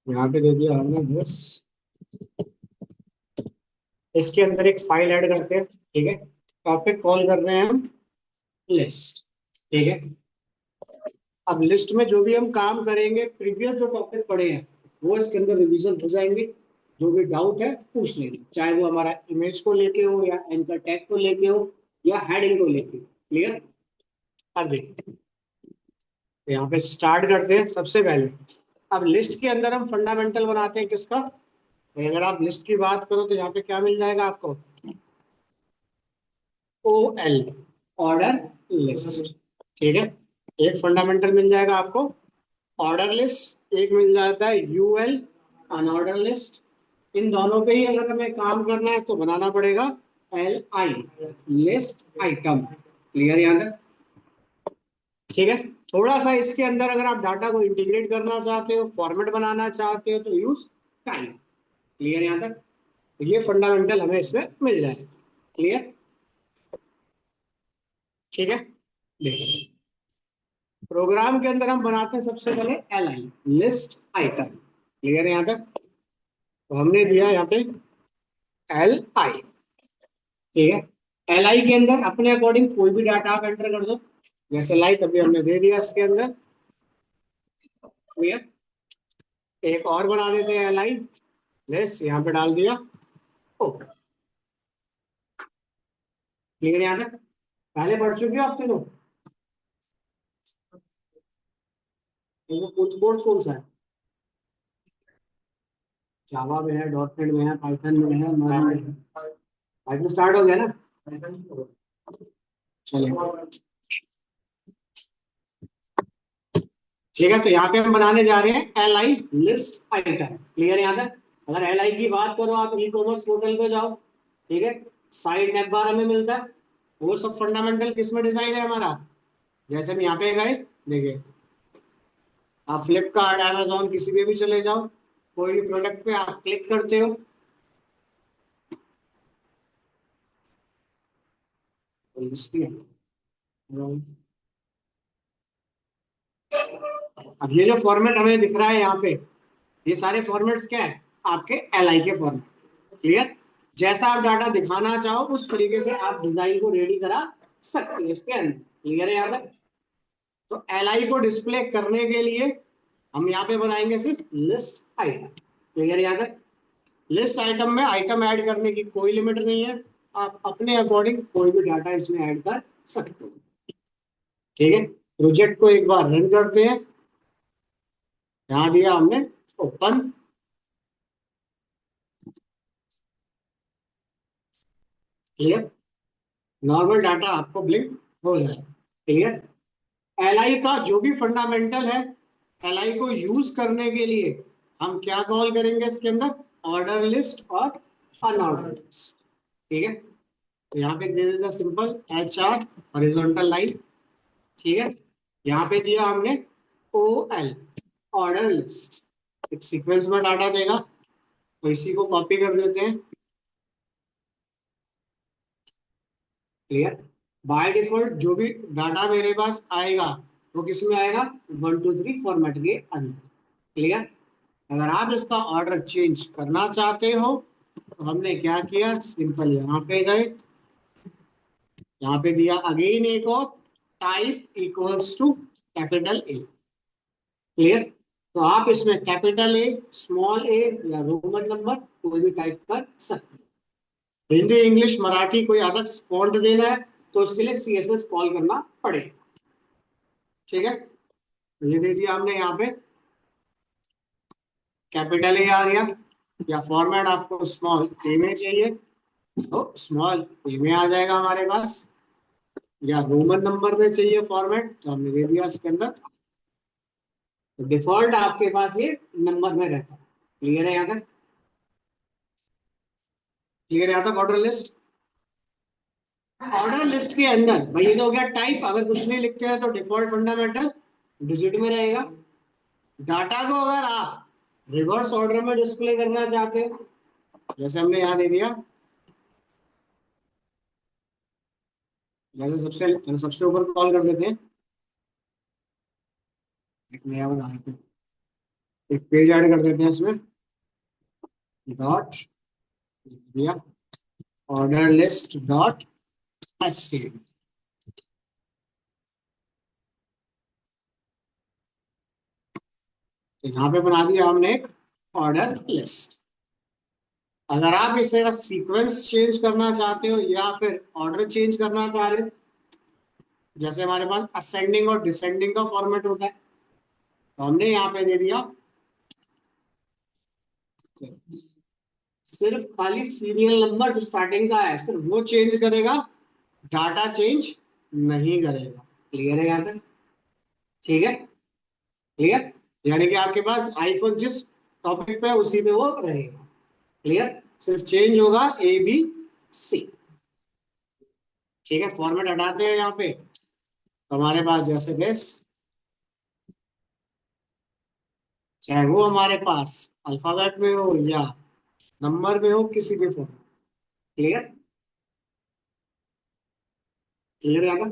यहाँ पे दे दिया हमने बस। इसके अंदर एक फाइल ऐड करते हैं, ठीक है। टॉपिक कॉल कर रहे हैं हम लिस्ट, ठीक है। अब लिस्ट में जो भी हम काम करेंगे, प्रीवियस जो टॉपिक पढ़े हैं वो इसके अंदर रिवीजन हो जाएंगे। जो भी डाउट है पूछ लेंगे, चाहे वो हमारा इमेज को लेके हो या एंकर टैग को लेके हो या हेडिंग को लेके। क्लियर। अब देखिए, तो यहाँ पे स्टार्ट करते हैं सबसे पहले। अब लिस्ट के अंदर हम फंडामेंटल बनाते हैं किसका? भाई अगर आप लिस्ट की बात करो तो यहाँ पे क्या मिल जाएगा आपको? ओ एल, ऑर्डर लिस्ट, ठीक है। एक फंडामेंटल मिल जाएगा आपको ऑर्डर लिस्ट, एक मिल जाता है यूएल अनऑर्डर लिस्ट। इन दोनों पे ही अगर हमें काम करना है तो बनाना पड़ेगा L I, list item. Clear यहाँ तक? ठीक है। थोड़ा सा इसके अंदर अगर आप डाटा को इंटीग्रेट करना चाहते हो, फॉर्मेट बनाना चाहते हो, तो यूज टाइम। क्लियर यहाँ तक? तो ये फंडामेंटल हमें इसमें मिल जाएगा। क्लियर? ठीक है। देखिए, प्रोग्राम के अंदर हम बनाते हैं सबसे पहले L I, list item. Clear है यहाँ तक? तो हमने दिया यहाँ पे एल आई, ठीक है। एल आई के अंदर अपने अकॉर्डिंग कोई भी डाटा आप एंटर कर दो, जैसे लाइक अभी हमने दे दिया इसके अंदर। क्लियर। एक और बना देते हैं एल आई लिस्ट, यहाँ पे डाल दिया ओके। क्लियर यहाँ तक? पहले पढ़ चुके हो आप तीनों? इनको कुछ कोर्स कौन सा है? जावा में है, डॉट नेट में है, पाइथन में है, मर में है। पाइथन स्टार्ट हो गया ना? चलिए, ठीक है। तो यहाँ पे हम बनाने जा रहे हैं L I list item. Clear यहाँ तक? अगर एल आई की बात करो, आप ई कॉमर्स पोर्टल पे जाओ, ठीक है। साइड नेक बार हमें मिलता है, वो सब फंडामेंटल किसमें डिजाइन है हमारा? जैसे हम यहाँ पे गए, देखिए, आप फ्लिपकार्ट अमेजोन किसी पे भी चले जाओ, कोई भी प्रोडक्ट पे आप क्लिक करते हो तो लिस्ट में। अब ये जो फॉर्मेट हमें दिख रहा है यहाँ पे, ये सारे फॉर्मेट्स क्या है? आपके एल आई के फॉर्मेट। क्लियर। जैसा आप डाटा दिखाना चाहो उस तरीके से आप डिजाइन को रेडी करा सकते हैं इसके अंदर। क्लियर है यहाँ तक? तो एल आई को डिस्प्ले करने के लिए हम यहाँ पे बनाएंगे सिर्फ लिस्ट आइटम। क्लियर है यहाँ तक? लिस्ट आइटम में आइटम ऐड करने की कोई लिमिट नहीं है, आप अपने अकॉर्डिंग कोई भी डाटा इसमें ऐड कर सकते हो। ठीक है। प्रोजेक्ट को एक बार रन करते हैं। यहाँ दिया हमने ओपन। क्लियर। नॉर्मल डाटा आपको ब्लिंक हो जाएगा। क्लियर। एलआई का जो भी फंडामेंटल है, एलआई को यूज करने के लिए हम क्या कॉल करेंगे इसके अंदर? ऑर्डर लिस्ट और अनऑर्डर लिस्ट। ठीक है। तो यहाँ पे दे देता simple H R horizontal line, ठीक है। यहाँ पे दिया हमने ओ एल, ऑर्डर लिस्ट। एक सीक्वेंस में डाटा देगा, तो इसी को कॉपी कर देते हैं। क्लियर। बाय डिफॉल्ट जो भी डाटा मेरे पास आएगा वो किस में आएगा? 1 2 3 फॉर्मेट के अंदर। क्लियर। अगर आप इसका ऑर्डर चेंज करना चाहते हो तो हमने क्या किया, सिंपल यहाँ पे गए, यहाँ पे दिया अगेन एक और type equals to capital A. Clear. तो आप इसमें कैपिटल ए, स्मॉल ए या रोमन नंबर कोई भी टाइप कर सकते हैं। हिंदी इंग्लिश मराठी कोई अलग फॉन्ट देना है तो उसके लिए सीएसएस कॉल करना पड़ेगा। ठीक है। ये दे दिया हमने यहाँ पे कैपिटल ए आ गया, या फॉर्मेट आपको स्मॉल ए में चाहिए तो स्मॉल ए में आ जाएगा हमारे पास, या रोमन नंबर में चाहिए फॉर्मेट तो हमने दे दिया इसके अंदर। तो डिफॉल्ट आपके पास ये नंबर में रहता है। क्लियर है यहाँ तक? क्लियर है यहाँ तक? ऑर्डर लिस्ट, ऑर्डर लिस्ट के अंदर भाई ये तो हो गया टाइप। अगर कुछ नहीं लिखते हैं तो डिफॉल्ट फंडामेंटल डिजिट में रहेगा। डाटा को अगर आप रिवर्स ऑर्डर में डिस्प्ले करना चाहते हो, जैसे हमने यहाँ दे दिया, जैसे सबसे ऊपर कॉल कर देते हैं, एक नया बना देते हैं। एक पेज ऐड कर देते हैं इसमें, डॉट दिया ऑर्डर लिस्ट डॉट एचटीएमएल। तो यहाँ पे बना दिया हमने एक ऑर्डर लिस्ट। अगर आप इसे का सीक्वेंस चेंज करना चाहते हो या फिर ऑर्डर चेंज करना चाह रहे हो, जैसे हमारे पास असेंडिंग और डिसेंडिंग का फॉर्मेट होता है, तो हमने यहाँ पे दे दिया सिर्फ खाली सीरियल नंबर जो स्टार्टिंग का है सिर्फ वो चेंज करेगा, डाटा चेंज नहीं करेगा। क्लियर है यहाँ तक? ठीक है, क्लियर। यानी कि आपके पास आईफोन जिस टॉपिक पे है उसी पे वो रहेगा। क्लियर, सिर्फ चेंज होगा ए बी सी। ठीक है, फॉर्मेट हटाते हैं यहाँ पे, तो हमारे पास जैसे बेस, चाहे वो हमारे पास अल्फाबेट में हो या नंबर में हो, किसी भी फॉर्म। क्लियर, क्लियर यहाँ।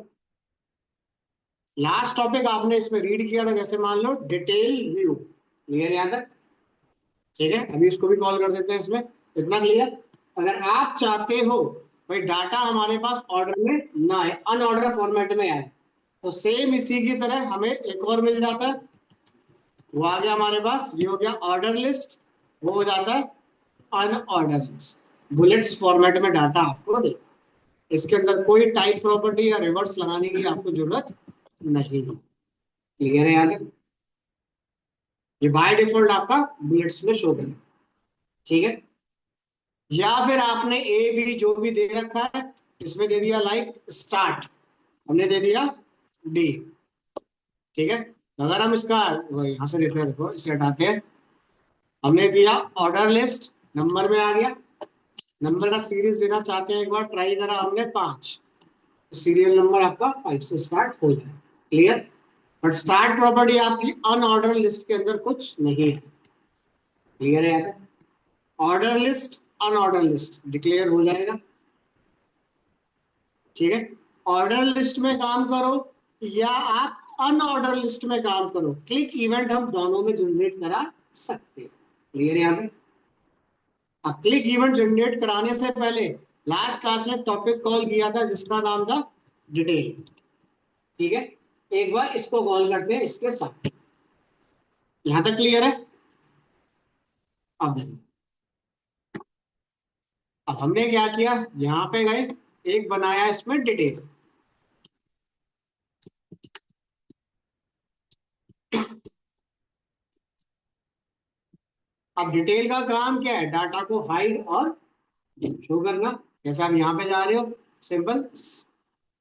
लास्ट टॉपिक आपने इसमें रीड किया था, जैसे मान लो डिटेल व्यू। क्लियर यहाँ तक? ठीक है, अभी इसको भी कॉल कर देते हैं इसमें। इतना क्लियर? अगर आप चाहते हो भाई डाटा हमारे पास ऑर्डर में ना आए, अनऑर्डर फॉर्मेट में आए, तो सेम इसी की तरह हमें एक और मिल जाता है। वो आ गया हमारे पास, ये हो गया ऑर्डर लिस्ट। वो हो जाता है अनऑर्डर लिस्ट। बुलेट्स फॉर्मेट में डाटा आपको दे, इसके अंदर कोई टाइप प्रॉपर्टी या रिवर्स लगाने की आपको जरूरत नहीं है। क्लियर है यहाँ तक? ये बाय डिफॉल्ट आपका बुलेट्स में शो करेगा। ठीक है, या फिर आपने ए बी जो भी दे रखा है इसमें दे दिया लाइक स्टार्ट, हमने दे दिया डी। ठीक है, अगर हम इसका यहां से रेफर रखो, इसे हटाते हैं, हमने दिया ऑर्डर लिस्ट, नंबर में आ गया, नंबर का सीरीज देना चाहते हैं, एक बार ट्राई करा हमने 5, सीरियल नंबर आपका 5 से स्टार्ट हो जाए। क्लियर, बट स्टार्ट प्रॉपर्टी आपकी अनऑर्डर लिस्ट के अंदर कुछ नहीं है। क्लियर है यहाँ पे? Order list unorder list declare हो जाएगा। ठीक है, ऑर्डर लिस्ट में काम करो या आप अनऑर्डर लिस्ट में काम करो, क्लिक इवेंट हम दोनों में जनरेट करा सकते हैं। क्लियर है यहाँ पे? अब क्लिक इवेंट जनरेट कराने से पहले लास्ट क्लास में टॉपिक कॉल किया था जिसका नाम था डिटेल। ठीक है, एक बार इसको कॉल करते हैं इसके साथ। यहां तक क्लियर है? अब देखो, अब हमने क्या किया, यहाँ पे गए, एक बनाया इसमें डिटेल। अब डिटेल का काम क्या है, डाटा को हाइड और शो करना। जैसे आप यहाँ पे जा रहे हो, सिंपल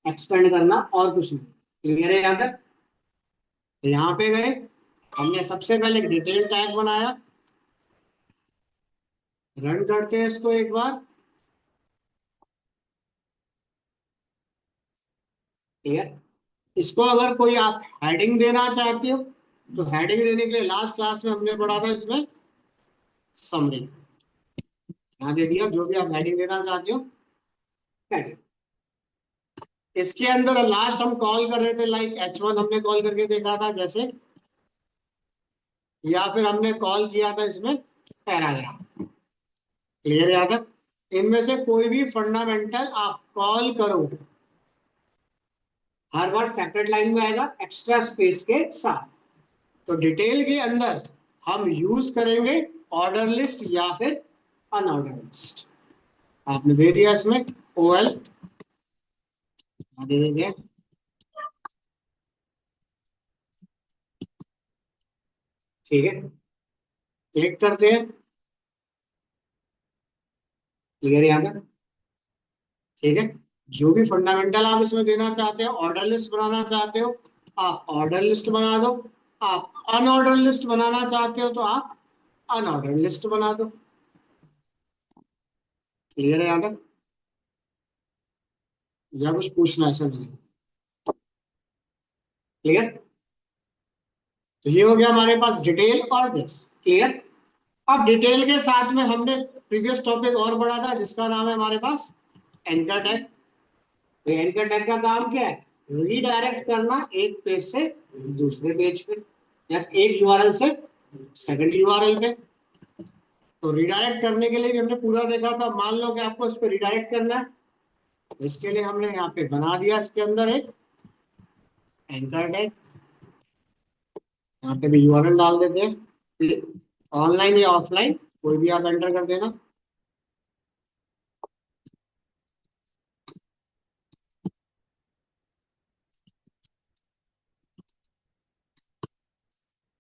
एक्सपेंड करना और कुछ नहीं। क्लियर है यहाँ तक? तो यहाँ पे गए, हमने सबसे पहले एक डिटेल टैग बनाया, रन करते हैं इसको एक बार। क्लियर, इसको अगर कोई आप हेडिंग देना चाहते हो, तो हेडिंग देने के लिए लास्ट क्लास में हमने पढ़ा था इसमें समरी, यहाँ दे दिया जो भी आप हेडिंग देना चाहते हो हेडिंग। इसके अंदर लास्ट हम कॉल कर रहे थे लाइक H1 हमने कॉल करके देखा था जैसे, या फिर हमने कॉल किया था इसमें पैराग्राफ। क्लियर है यहाँ तक? इनमें से कोई भी फंडामेंटल आप कॉल करो, हर बार सेपरेट लाइन में आएगा एक्स्ट्रा स्पेस के साथ। तो डिटेल के अंदर हम यूज करेंगे ऑर्डर लिस्ट या फिर अनऑर्डर लिस्ट। आपने दे दिया इसमें ओएल, दे देंगे। ठीक है, क्लिक करते हैं। क्लियर यहाँ तक? ठीक है, जो भी फंडामेंटल आप इसमें देना चाहते हो, ऑर्डर लिस्ट बनाना चाहते हो, आप ऑर्डर लिस्ट बना दो। आप अनऑर्डर लिस्ट बनाना चाहते हो तो आप अनऑर्डर लिस्ट बना दो। क्लियर है यहाँ तक? या कुछ पूछना है सर? क्लियर, तो ये हो गया हमारे पास डिटेल और दिस। क्लियर, अब डिटेल के साथ में हमने प्रीवियस टॉपिक और पढ़ा था जिसका नाम है हमारे पास एंकर टैग। तो एंकर टैग का काम क्या है, रीडायरेक्ट करना एक पेज से दूसरे पेज पे, या एक यूआरएल से सेकंड यूआरएल पे। तो रिडायरेक्ट करने के लिए भी हमने पूरा देखा था। मान लो कि आपको इस पे रिडायरेक्ट करना है, इसके लिए हमने यहाँ पे बना दिया इसके अंदर एक एंकर टैग। यहाँ पे भी यूआरएल डाल देते हैं, ऑनलाइन या ऑफलाइन कोई भी आप एंटर कर देना।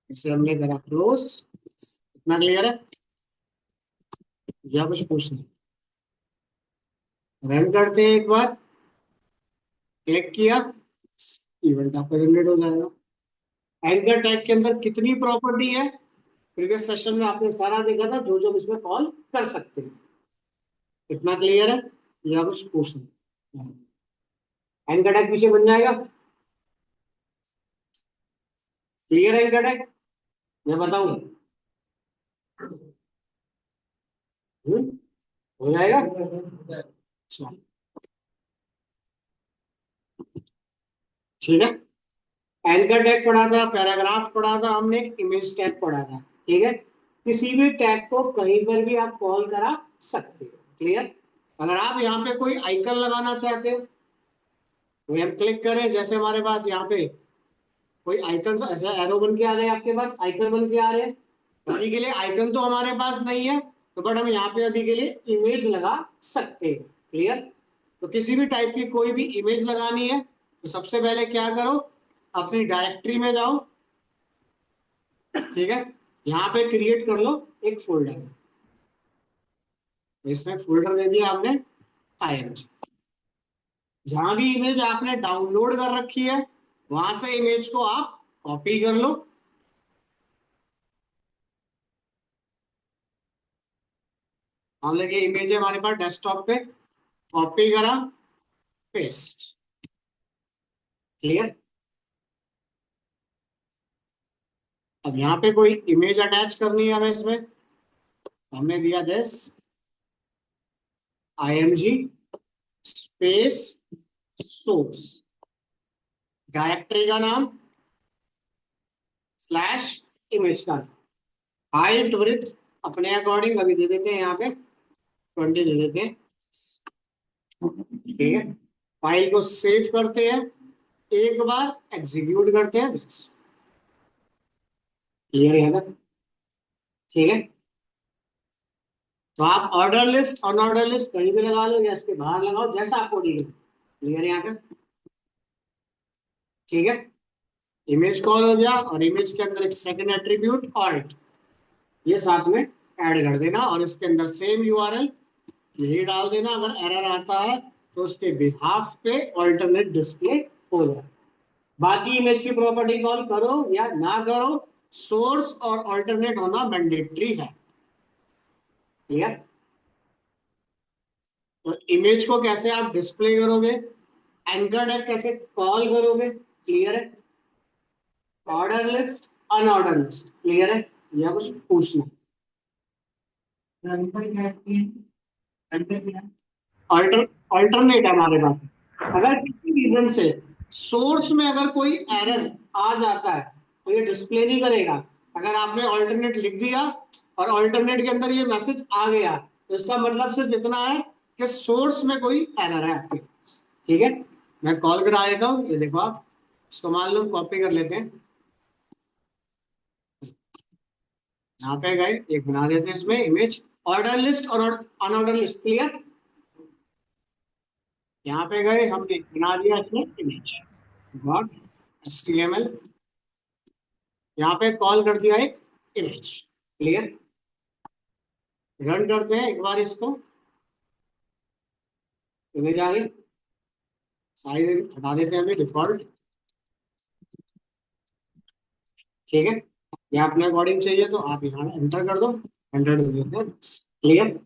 इसे हमने करा क्लोज। इतना क्लियर है या कुछ पूछना? रन करते हैं एक बार, क्लिक किया, इवेंट आपका जनरेट हो जाएगा। एंकर टैग के अंदर कितनी प्रॉपर्टी है, प्रीवियस सेशन में आपने सारा देखा था, जो जो इसमें कॉल कर सकते हैं। कितना क्लियर है या कुछ पूछना? एंकर टैग पीछे बन जाएगा। क्लियर है एंकर टैग? मैं बताऊं? हो जाएगा। अच्छा, ठीक है। एंकर टैग पढ़ा था, पैराग्राफ पढ़ा था हमने, इमेज टैग पढ़ा था। ठीक है, किसी भी टैग को कहीं पर भी आप कॉल करा सकते हो। क्लियर? अगर आप यहाँ पे कोई आइकन लगाना चाहते हो, तो हम क्लिक करें, जैसे हमारे पास यहाँ पे कोई आइकन ऐसा एरो बन के आ गए, आपके पास आइकन बन के आ रहे हैं। अभी के लिए आइकन तो हमारे पास नहीं है, तो बट हम यहाँ पे अभी के लिए इमेज लगा सकते हैं। क्लियर? तो किसी भी टाइप की कोई भी इमेज लगानी है, तो सबसे पहले क्या करो, अपनी डायरेक्टरी में जाओ। ठीक है, यहाँ पे क्रिएट कर लो एक फोल्डर। इसमें फोल्डर दे दिया आपने IMG। जहां भी इमेज आपने डाउनलोड कर रखी है, वहां से इमेज को आप कॉपी कर लो। मान लीजिए इमेज है हमारे पास डेस्कटॉप पे, कॉपी करा, पेस्ट। क्लियर? अब यहाँ पे कोई इमेज अटैच करनी है हमें, इसमें हमने दिया this IMG space source, directory का नाम स्लैश इमेज का हाइट विड्थ अपने अकॉर्डिंग अभी दे देते हैं, यहाँ पे 20 दे देते हैं। ठीक है, फाइल को सेव करते हैं, एक बार एग्जीक्यूट करते हैं, बस। क्लियर है ना? ठीक है, तो आप ऑर्डर लिस्ट अनऑर्डर लिस्ट कहीं भी लगा लो या इसके बाहर लगाओ, जैसा आपको ठीक है। क्लियर है यहाँ पे? ठीक है, इमेज कॉल हो गया, और इमेज के अंदर एक सेकंड एट्रीब्यूट ऑल्ट, ये साथ में ऐड कर देना, और इसके अंदर सेम यूआरएल यही डाल देना। अगर एरर आता है तो उसके बिहाफ पे ऑल्टरनेट डिस्प्ले हो जाए। बाकी इमेज की प्रॉपर्टी कॉल करो या ना करो, सोर्स और ऑल्टरनेट होना मैंडेटरी है। क्लियर? तो इमेज को कैसे आप डिस्प्ले करोगे, एंकर टैग कैसे कॉल करोगे, क्लियर है? Order list unorder list, clear है या कुछ पूछना? अल्टर अल्टरनेट है हमारे पास। अगर किसी रीजन से सोर्स में अगर कोई एरर आ जाता है, तो ये डिस्प्ले नहीं करेगा। अगर आपने अल्टरनेट लिख दिया और अल्टरनेट के अंदर ये मैसेज आ गया, तो इसका मतलब सिर्फ इतना है कि सोर्स में कोई एरर है आपके। ठीक है, मैं कॉल करा देता हूँ, ये देखो आप इसको मान लो कॉपी कर लेते हैं, यहाँ पे गए एक बना देते हैं इसमें इमेज, ऑर्डर लिस्ट और अनऑर्डर लिस्ट। क्लियर? यहाँ पे गए हमने बना दिया इसमें इमेज डॉट HTML, यहाँ पे कॉल कर दिया एक इमेज। क्लियर? रन करते हैं एक बार इसको, इमेज आ गई। साइज हटा देते हैं अभी डिफॉल्ट। ठीक है, ये अपने अकॉर्डिंग चाहिए तो आप यहाँ एंटर कर दो, 100 दे देते हैं। क्लियर?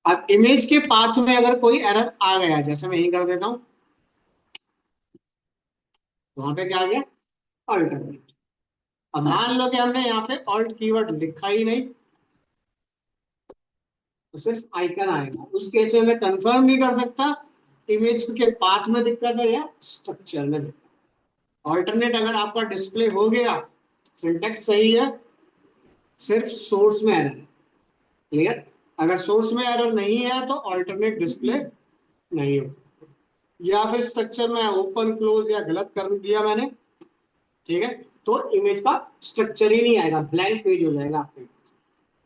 अब इमेज के पाथ में अगर कोई एरर आ गया, जैसे मैं यही कर देता हूँ, वहां पे क्या आ गया, अल्टरनेट। अब मान लो कि हमने यहाँ पे ऑल्ट कीवर्ड लिखा ही नहीं, तो सिर्फ आइकन आएगा। उस केस में मैं कंफर्म नहीं कर सकता इमेज के पाथ में दिक्कत है या स्ट्रक्चर में दिक्कत। ऑल्टरनेट अगर आपका डिस्प्ले हो गया, सिंटेक्स सही है, सिर्फ सोर्स में एरर है। क्लियर? अगर सोर्स में एरर नहीं है तो ऑल्टरनेट डिस्प्ले नहीं हो, या फिर स्ट्रक्चर में ओपन क्लोज या गलत कर दिया मैंने, ठीक है, तो इमेज का स्ट्रक्चर ही नहीं आएगा, ब्लैंक पेज हो जाएगा आपके पास।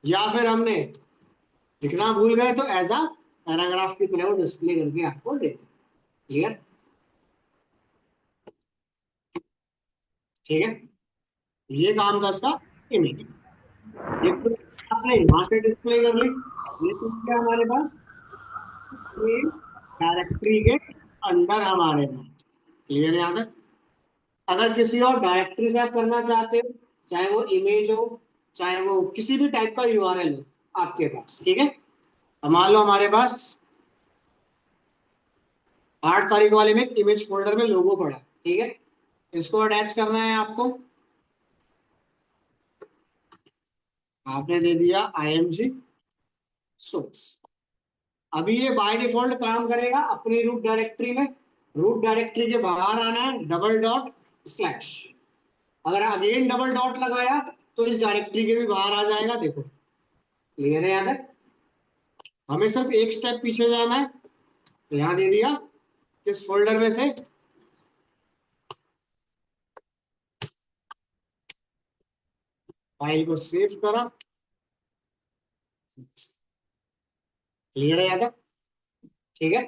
या फिर हमने लिखना भूल गए तो एज अ पैराग्राफ की तरह वो डिस्प्ले करके आपको दे। क्लियर? ठीक है, ये काम था इसका इमेज। ये तो आपने यहाँ से डिस्प्ले कर ली, ये तो क्या हमारे पास ये डायरेक्टरी के अंदर हमारे पास। क्लियर है यहाँ तक? अगर किसी और डायरेक्टरी से आप करना चाहते हो, चाहे वो इमेज हो, चाहे वो किसी भी टाइप का यूआरएल हो आपके पास, ठीक है। अब मान लो हमारे पास 8 तारीख वाले में इमेज फोल्डर में लोगो पड़ा, ठीक है, इसको अटैच करना है आपको। आपने दे दिया IMG सोर्स। अभी ये बाय डिफॉल्ट काम करेगा अपनी रूट डायरेक्टरी में। रूट डायरेक्टरी के बाहर आना है, डबल डॉट स्लैश। अगर अगेन डबल डॉट लगाया तो इस डायरेक्टरी के भी बाहर आ जाएगा, देखो। क्लियर है? यहाँ तक हमें सिर्फ एक स्टेप पीछे जाना है, तो यहाँ दे दिया किस फोल्डर में से, फाइल को सेव करा। क्लियर है यहाँ तक? ठीक है,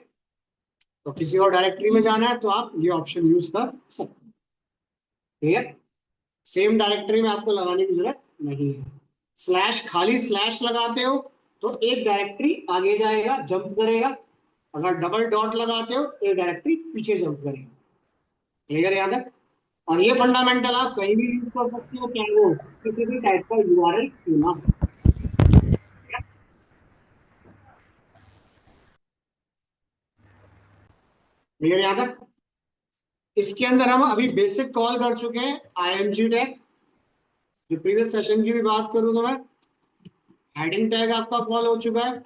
तो किसी और डायरेक्टरी में जाना है तो आप ये ऑप्शन यूज कर सकते हैं। ठीक है, सेम डायरेक्टरी में आपको लगाने की जरूरत नहीं है। स्लैश, खाली स्लैश लगाते हो तो एक डायरेक्टरी आगे जाएगा, जंप करेगा। अगर डबल डॉट लगाते हो तो एक डायरेक्टरी पीछे जंप करेगा। क्लियर याद है? और ये फंडामेंटल आप कहीं भी यूज कर सकते हो, चाहे वो किसी भी टाइप का यूआरएल क्यों ना हो। क्लियर याद है? इसके अंदर हम अभी बेसिक कॉल कर चुके हैं IMG टैग। जो प्रीवियस सेशन की भी बात करूं तो मैं, हेडिंग टैग आपका कॉल हो चुका है,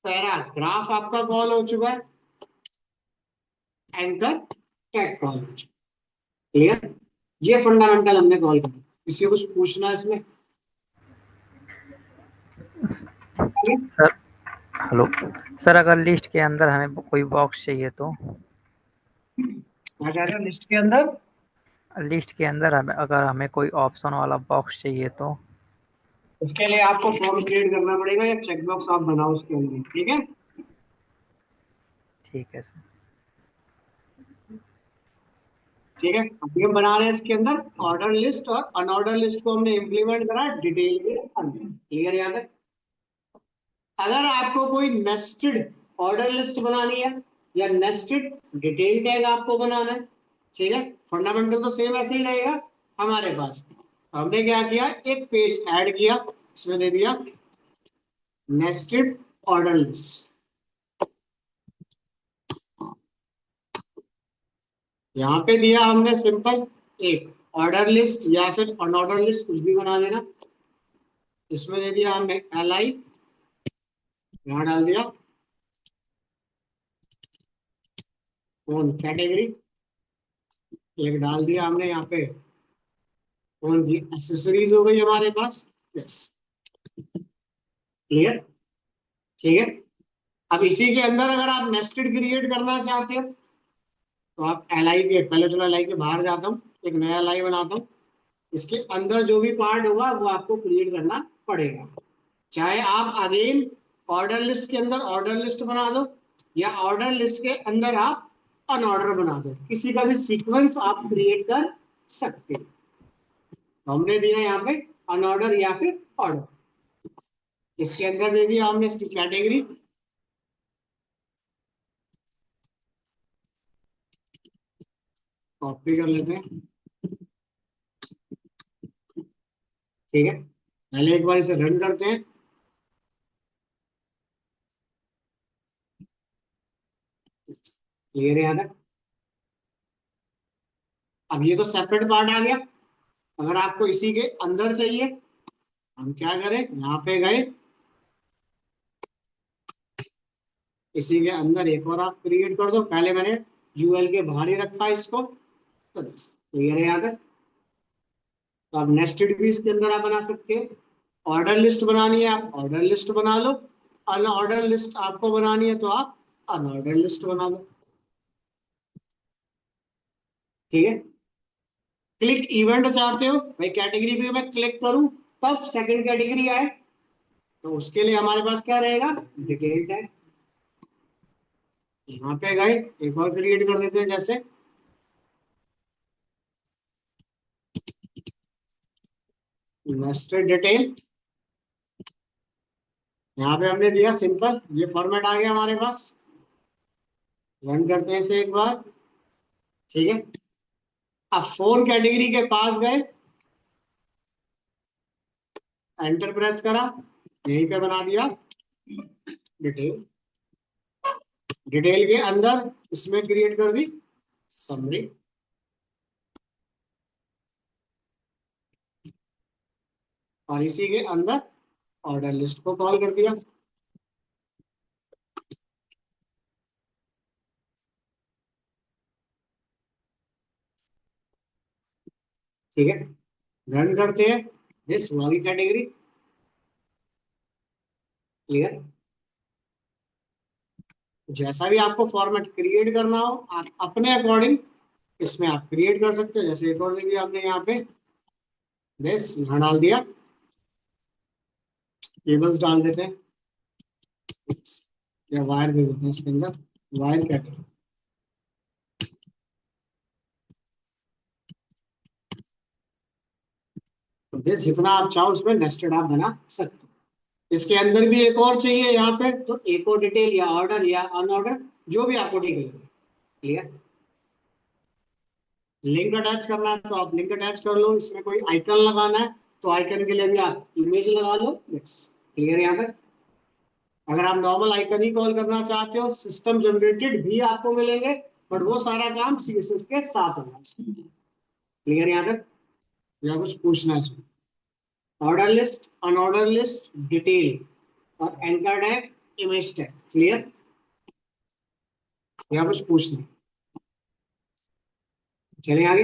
पैराग्राफ आपका कॉल हो चुका है, एंकर टैग कॉल हो चुका है। क्लियर? ये फंडामेंटल हमने कॉल किया। किसी को कुछ पूछना है इसमें? सर हेलो सर, अगर लिस्ट के अंदर हमें कोई बॉक्स चाहिए तो? क्या कह रहे हो? लिस्ट के अंदर लिस्ट के अंदर अगर हमें कोई ऑप्शन वाला बॉक्स चाहिए तो? उसके लिए आपको फॉर्म क्रिएट करना पड़ेगा या चेकबॉक्स आप बनाओ उसके अंदर, ठीक है। ठीक है सर। ठीक है, अभी हम बना रहे हैं इसके अंदर ऑर्डर लिस्ट, और अनऑर्डर लिस्ट को हमने इंप्लीमेंट करा डिटेल के अंदर। क्लियर? याद है? अगर आपको कोई नेस्टेड ऑर्डर लिस्ट बनानी है या नेस्टेड डिटेल टैग आपको बनाना है, ठीक है, फंडामेंटल तो सेम ऐसे ही रहेगा हमारे पास। हमने क्या किया, एक पेज ऐड किया, इसमें दे दिया नेस्टेड ऑर्डर लिस्ट। यहाँ पे दिया हमने सिंपल एक ऑर्डर लिस्ट या फिर अनऑर्डर लिस्ट, कुछ भी बना देना। इसमें दे दिया हमने LI, यहाँ डाल दिया कौन कैटेगरी, एक डाल दिया हमने यहाँ पे कौन की एसेसरीज हो गई हमारे पास। Yes, clear? ठीक है, अब इसी के अंदर अगर आप नेस्टेड क्रिएट करना चाहते हो तो आप LI के, पहले चलो LI के बाहर जाता हूँ, एक नया LI बनाता हूँ। इसके अंदर जो भी पार्ट होगा वो आपको क्रिएट करना पड़ेगा। चाहे आप अगेन ऑर्डर लिस्ट के अंदर ऑर्डर लिस्ट बना दो, या ऑर्डर लिस्ट के अंदर आप अनऑर्डर बना दो, किसी का भी सीक्वेंस आप क्रिएट कर सकते हो। तो हमने दिया यहाँ पे अनऑर्डर या फिर ऑर्डर। इसके अंदर दे दिया हमने इसकी कैटेगरी, कॉपी कर लेते हैं। ठीक है, पहले एक बार इसे रन करते हैं। क्लियर है यहाँ तक? अब ये तो सेपरेट पार्ट आ गया। अगर आपको इसी के अंदर चाहिए, हम क्या करें, यहाँ पे गए, इसी के अंदर एक और आप क्रिएट कर दो। पहले मैंने UL के बाहर ही रखा इसको, तो क्लियर है यहाँ तक? तो आप नेस्टेड भी इसके अंदर आप बना सकते हो। ऑर्डर लिस्ट बनानी है आप ऑर्डर लिस्ट बना लो, अनऑर्डर लिस्ट आपको बनानी है तो आप अनऑर्डर लिस्ट बना लो। ठीक है। क्लिक इवेंट चाहते हो भाई, कैटेगरी पे मैं क्लिक करूं तब सेकंड कैटेगरी आए, तो उसके लिए हमारे पास क्या रहेगा, डिटेल टैग। यहाँ पे गए, एक और क्रिएट कर देते हैं, जैसे इन्वेस्टर डिटेल। यहाँ पे हमने दिया सिंपल, ये फॉर्मेट आ गया हमारे पास। रन करते हैं इसे एक बार। ठीक है। अब फोर कैटेगरी के पास गए, एंटर प्रेस करा, यहीं पे बना दिया डिटेल। डिटेल के अंदर इसमें क्रिएट कर दी समरी। और इसी के अंदर ऑर्डर लिस्ट को कॉल कर दिया। ठीक है। रन करते हैं, दिस हुआ की कैटेगरी। क्लियर। जैसा भी आपको फॉर्मेट क्रिएट करना हो आप अपने अकॉर्डिंग इसमें आप क्रिएट कर सकते हो। जैसे एक और भी आपने यहाँ पे दिस यहाँ डाल दिया, केबल्स डाल देते हैं या वायर दे देते हैं इसके अंदर, वायर कैटेगरी। तो दिस जितना आप चाहो उसमें नेस्टेड आप बना सकते हो। इसके अंदर भी एक और चाहिए यहाँ पे, तो एक और डिटेल या ऑर्डर या अनऑर्डर जो भी आपको ठीक लगे। क्लियर। लिंक अटैच करना है तो आप लिंक अटैच कर लो, इसमें कोई आइकन लगाना है तो आइकन के लिए भी आप इमेज लगा लो। बस क्लियर यहाँ तक। अगर आप नॉर्मल आइकन ही कॉल करना चाहते हो सिस्टम जनरेटेड भी आपको मिलेंगे, बट वो सारा काम सीएसएस के साथ होगा। क्लियर यहाँ तक, या कुछ पूछना है इसमें। Order list, unorder list, detail और anchor tag, image tag. Clear, या कुछ पूछना है? चलिए आगे।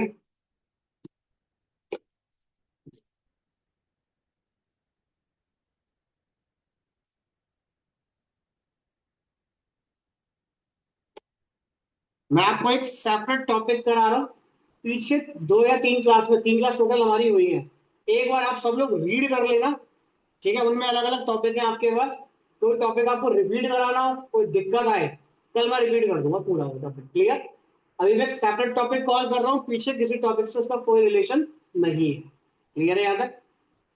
मैं आपको एक सेपरेट टॉपिक करा रहा हूँ, पीछे दो या तीन क्लास में, तीन क्लास टोटल हमारी हुई है, एक बार आप सब लोग रीड कर लेना। ठीक है, उनमें अलग अलग टॉपिक है आपके पास, कोई टॉपिक आपको रिपीट कराना हो, कोई दिक्कत आए, कल मैं रिपीट कर दूंगा पूरा वो टॉपिक। क्लियर। अभी मैं एक सेपरेट टॉपिक कॉल कर रहा हूँ, पीछे किसी टॉपिक से उसका कोई रिलेशन नहीं है। क्लियर है यहाँ तक।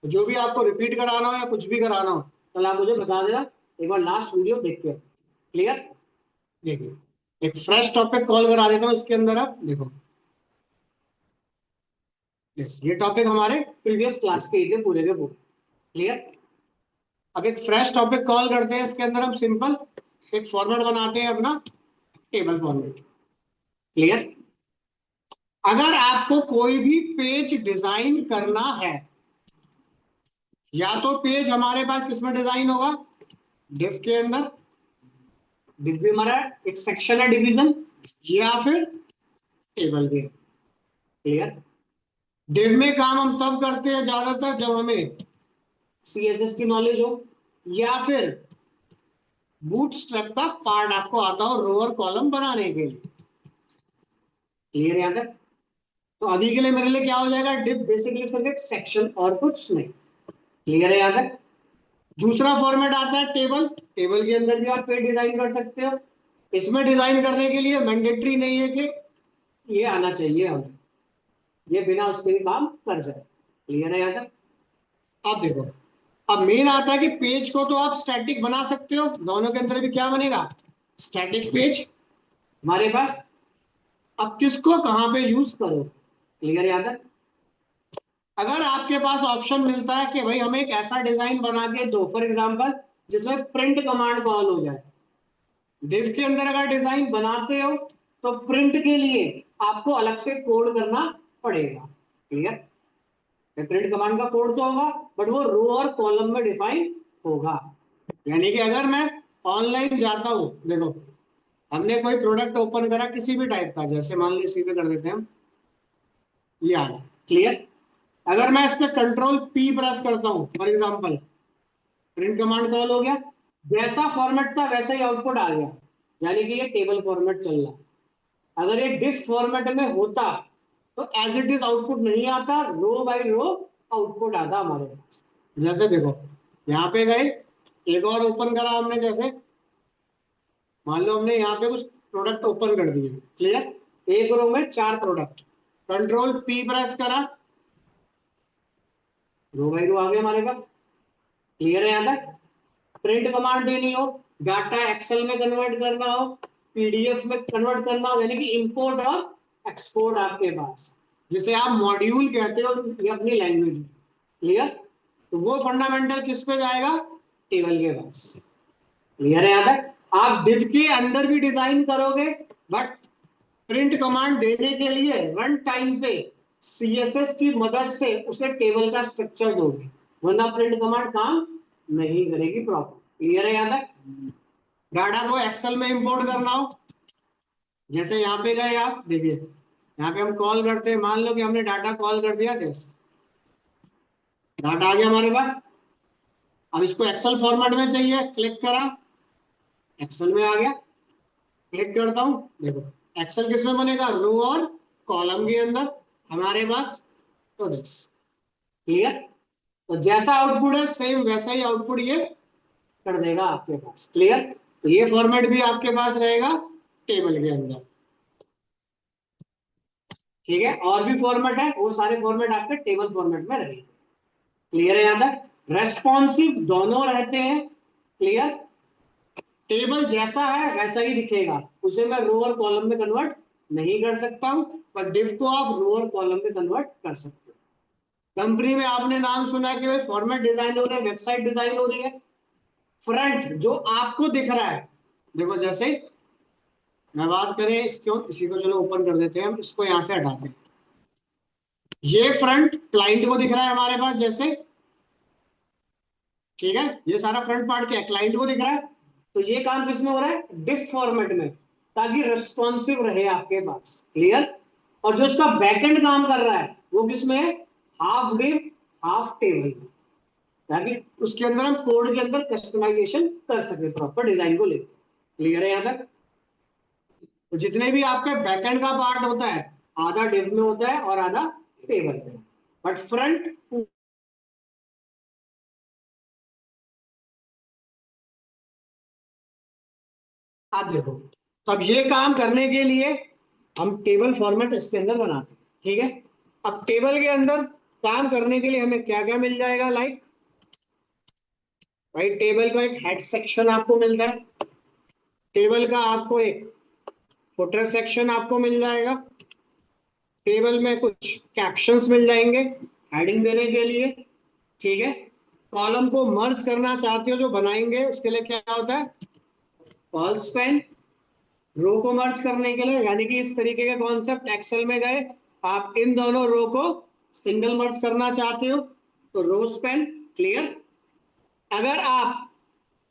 जो भी आपको रिपीट कराना हो या कुछ भी कराना हो कल आप मुझे बता देना, एक बार लास्ट वीडियो देख के। क्लियर। देखिए, एक फ्रेश टॉपिक कॉल करा देता हूँ इसके अंदर, आप देखो। यस, ये टॉपिक हमारे प्रीवियस क्लास के ही थे पूरे के पूरे। क्लियर। अब एक फ्रेश टॉपिक कॉल करते हैं, इसके अंदर हम सिंपल एक फॉर्मेट बनाते हैं अपना, टेबल फॉर्मेट। क्लियर। अगर आपको कोई भी पेज डिजाइन करना है, या तो पेज हमारे पास किसमें डिजाइन होगा, डिव के अंदर। डिव भी हमारा एक सेक्शन है, डिवीजन, या फिर टेबल के। क्लियर। डिव में काम हम तब करते हैं ज्यादातर जब हमें सीएसएस की नॉलेज हो, या फिर बूटस्ट्रैप का पार्ट आपको आता हो रोअर कॉलम बनाने के लिए। क्लियर यहाँ तक। तो अभी के लिए मेरे लिए क्या हो जाएगा, डिव बेसिकली सिर्फ एक सेक्शन और कुछ नहीं। क्लियर है यहाँ तक। दूसरा फॉर्मेट आता है टेबल। टेबल के अंदर भी आप पेज डिजाइन कर सकते हो। इसमें डिजाइन करने के लिए मैंडेटरी नहीं है कि ये आना चाहिए हमें, ये बिना उसके भी काम कर जाए। क्लियर है यहाँ तक। अब देखो, अब मेन आता है कि पेज को तो आप स्टैटिक बना सकते हो, दोनों के अंदर भी क्या बनेगा, स्टैटिक पेज हमारे पास। अब किसको कहां पे यूज करो। क्लियर यहाँ तक। अगर आपके पास ऑप्शन मिलता है कि भाई हमें एक ऐसा डिजाइन बना के दो, फॉर एग्जांपल जिसमें प्रिंट कमांड कॉल हो जाए, डिव के अंदर अगर डिजाइन बनाते हो तो प्रिंट के लिए आपको अलग से कोड करना पड़ेगा। क्लियर। प्रिंट कमांड का कोड तो होगा, बट वो रो और कॉलम में डिफाइन होगा। यानी कि अगर मैं ऑनलाइन जाता हूं, देखो हमने कोई प्रोडक्ट ओपन करा किसी भी टाइप का, जैसे मान लीजिए इसी पे कर देते हैं हम, ये आ गया। क्लियर। अगर मैं इस पे कंट्रोल पी प्रेस करता हूं for example, print command call हो गया, जैसा फॉर्मेट था वैसा ही आउटपुट आ गया, यानी कि ये टेबल फॉर्मेट चल रहा है। अगर ये डिफ फॉर्मेट में होता तो एज इट इज आउटपुट नहीं आता, रो बाय रो आउटपुट आता हमारे पास। जैसे देखो यहाँ पे गए, एक और ओपन करा हमने, जैसे मान लो हमने यहाँ पे कुछ प्रोडक्ट ओपन कर दिए, क्लियर, एक रो में 4 प्रोडक्ट, कंट्रोल पी प्रेस करा, रो बाई रो आ गया हमारे पास, क्लियर है यहाँ तक। प्रिंट कमांड देनी हो, डाटा एक्सेल में कन्वर्ट करना हो, पीडीएफ में कन्वर्ट करना हो, यानी कि इंपोर्ट और एक्सपोर्ट आपके पास, जिसे आप मॉड्यूल कहते हो ये अपनी लैंग्वेज में, क्लियर। तो वो फंडामेंटल किस पे जाएगा, टेबल के पास, क्लियर है यहाँ तक। आप डिव के अंदर भी डिजाइन करोगे, बट प्रिंट कमांड देने के लिए रन टाइम पे सीएसएस की मदद से उसे टेबल का स्ट्रक्चर दोगे, वरना प्रिंट कमांड काम नहीं करेगी प्रॉपर, क्लियर है यहाँ तक। डाटा को एक्सेल में इंपोर्ट करना हो, जैसे यहाँ पे गए आप देखिए, यहाँ पे हम कॉल करते हैं, मान लो कि हमने डाटा कॉल कर दिया, जैसे डाटा आ गया हमारे पास, अब इसको एक्सेल फॉर्मेट में चाहिए, क्लिक करा, एक्सेल में आ गया, क्लिक करता हूं, देखो एक्सेल किस में बनेगा, रो और कॉलम के अंदर हमारे पास, तो दिस, क्लियर। तो जैसा आउटपुट है सेम वैसा ही आउटपुट ये कर देगा आपके पास, क्लियर। तो ये फॉर्मेट भी आपके पास रहेगा टेबल के अंदर, ठीक है। और भी फॉर्मेट है, वो सारे फॉर्मेट आपके टेबल फॉर्मेट में रहेंगे, क्लियर है यहाँ तक। रेस्पॉन्सिव दोनों रहते हैं, क्लियर। टेबल जैसा है वैसा ही दिखेगा, उसे मैं रो और कॉलम में कन्वर्ट नहीं कर सकता हूं, पर डिव को आप रो और कॉलम में कन्वर्ट कर सकते हो। कंपनी में आपने नाम सुना है कि भाई फॉर्मेट डिजाइन हो रहा है, वेबसाइट डिजाइन हो रही है, फ्रंट जो आपको दिख रहा है, देखो जैसे मैं बात करें इसको, इसी को चलो ओपन कर देते हैं, हम इसको यहां से हटाते हैं, ये फ्रंट क्लाइंट को दिख रहा है हमारे पास, जैसे ठीक है, ये सारा फ्रंट पार्ट क्या है, क्लाइंट को दिख रहा है। तो ये काम किस में हो रहा है, डिफ फॉर्मेट में, ताकि रिस्पॉन्सिव रहे आपके पास, क्लियर। और जो इसका बैकएंड काम कर रहा है वो किस में है, हाफ डिफ हाफ टेबल, ताकि उसके अंदर हम कोड के अंदर कस्टमाइजेशन कर सके प्रॉपर डिजाइन को लेकर, क्लियर है यहाँ तक। तो जितने भी आपके बैकएंड का पार्ट होता है, आधा डिव में होता है और आधा टेबल में, बट फ्रंट, आप देखो, तो अब ये काम करने के लिए हम टेबल फॉर्मेट इसके अंदर बनाते हैं, ठीक है। अब टेबल के अंदर काम करने के लिए हमें क्या क्या मिल जाएगा, लाइक भाई टेबल का एक हेड सेक्शन आपको मिलता है, टेबल का आपको एक फुटर सेक्शन आपको मिल जाएगा, टेबल में कुछ कैप्शंस मिल जाएंगे हेडिंग देने के लिए, ठीक है। कॉलम को मर्ज करना चाहते हो जो बनाएंगे उसके लिए क्या होता है, कॉल स्पैन। रो को मर्ज करने के लिए, यानी कि इस तरीके के कॉन्सेप्ट एक्सेल में गए, आप इन दोनों रो को सिंगल मर्ज करना चाहते हो तो रो स्पैन, क्लियर। अगर आप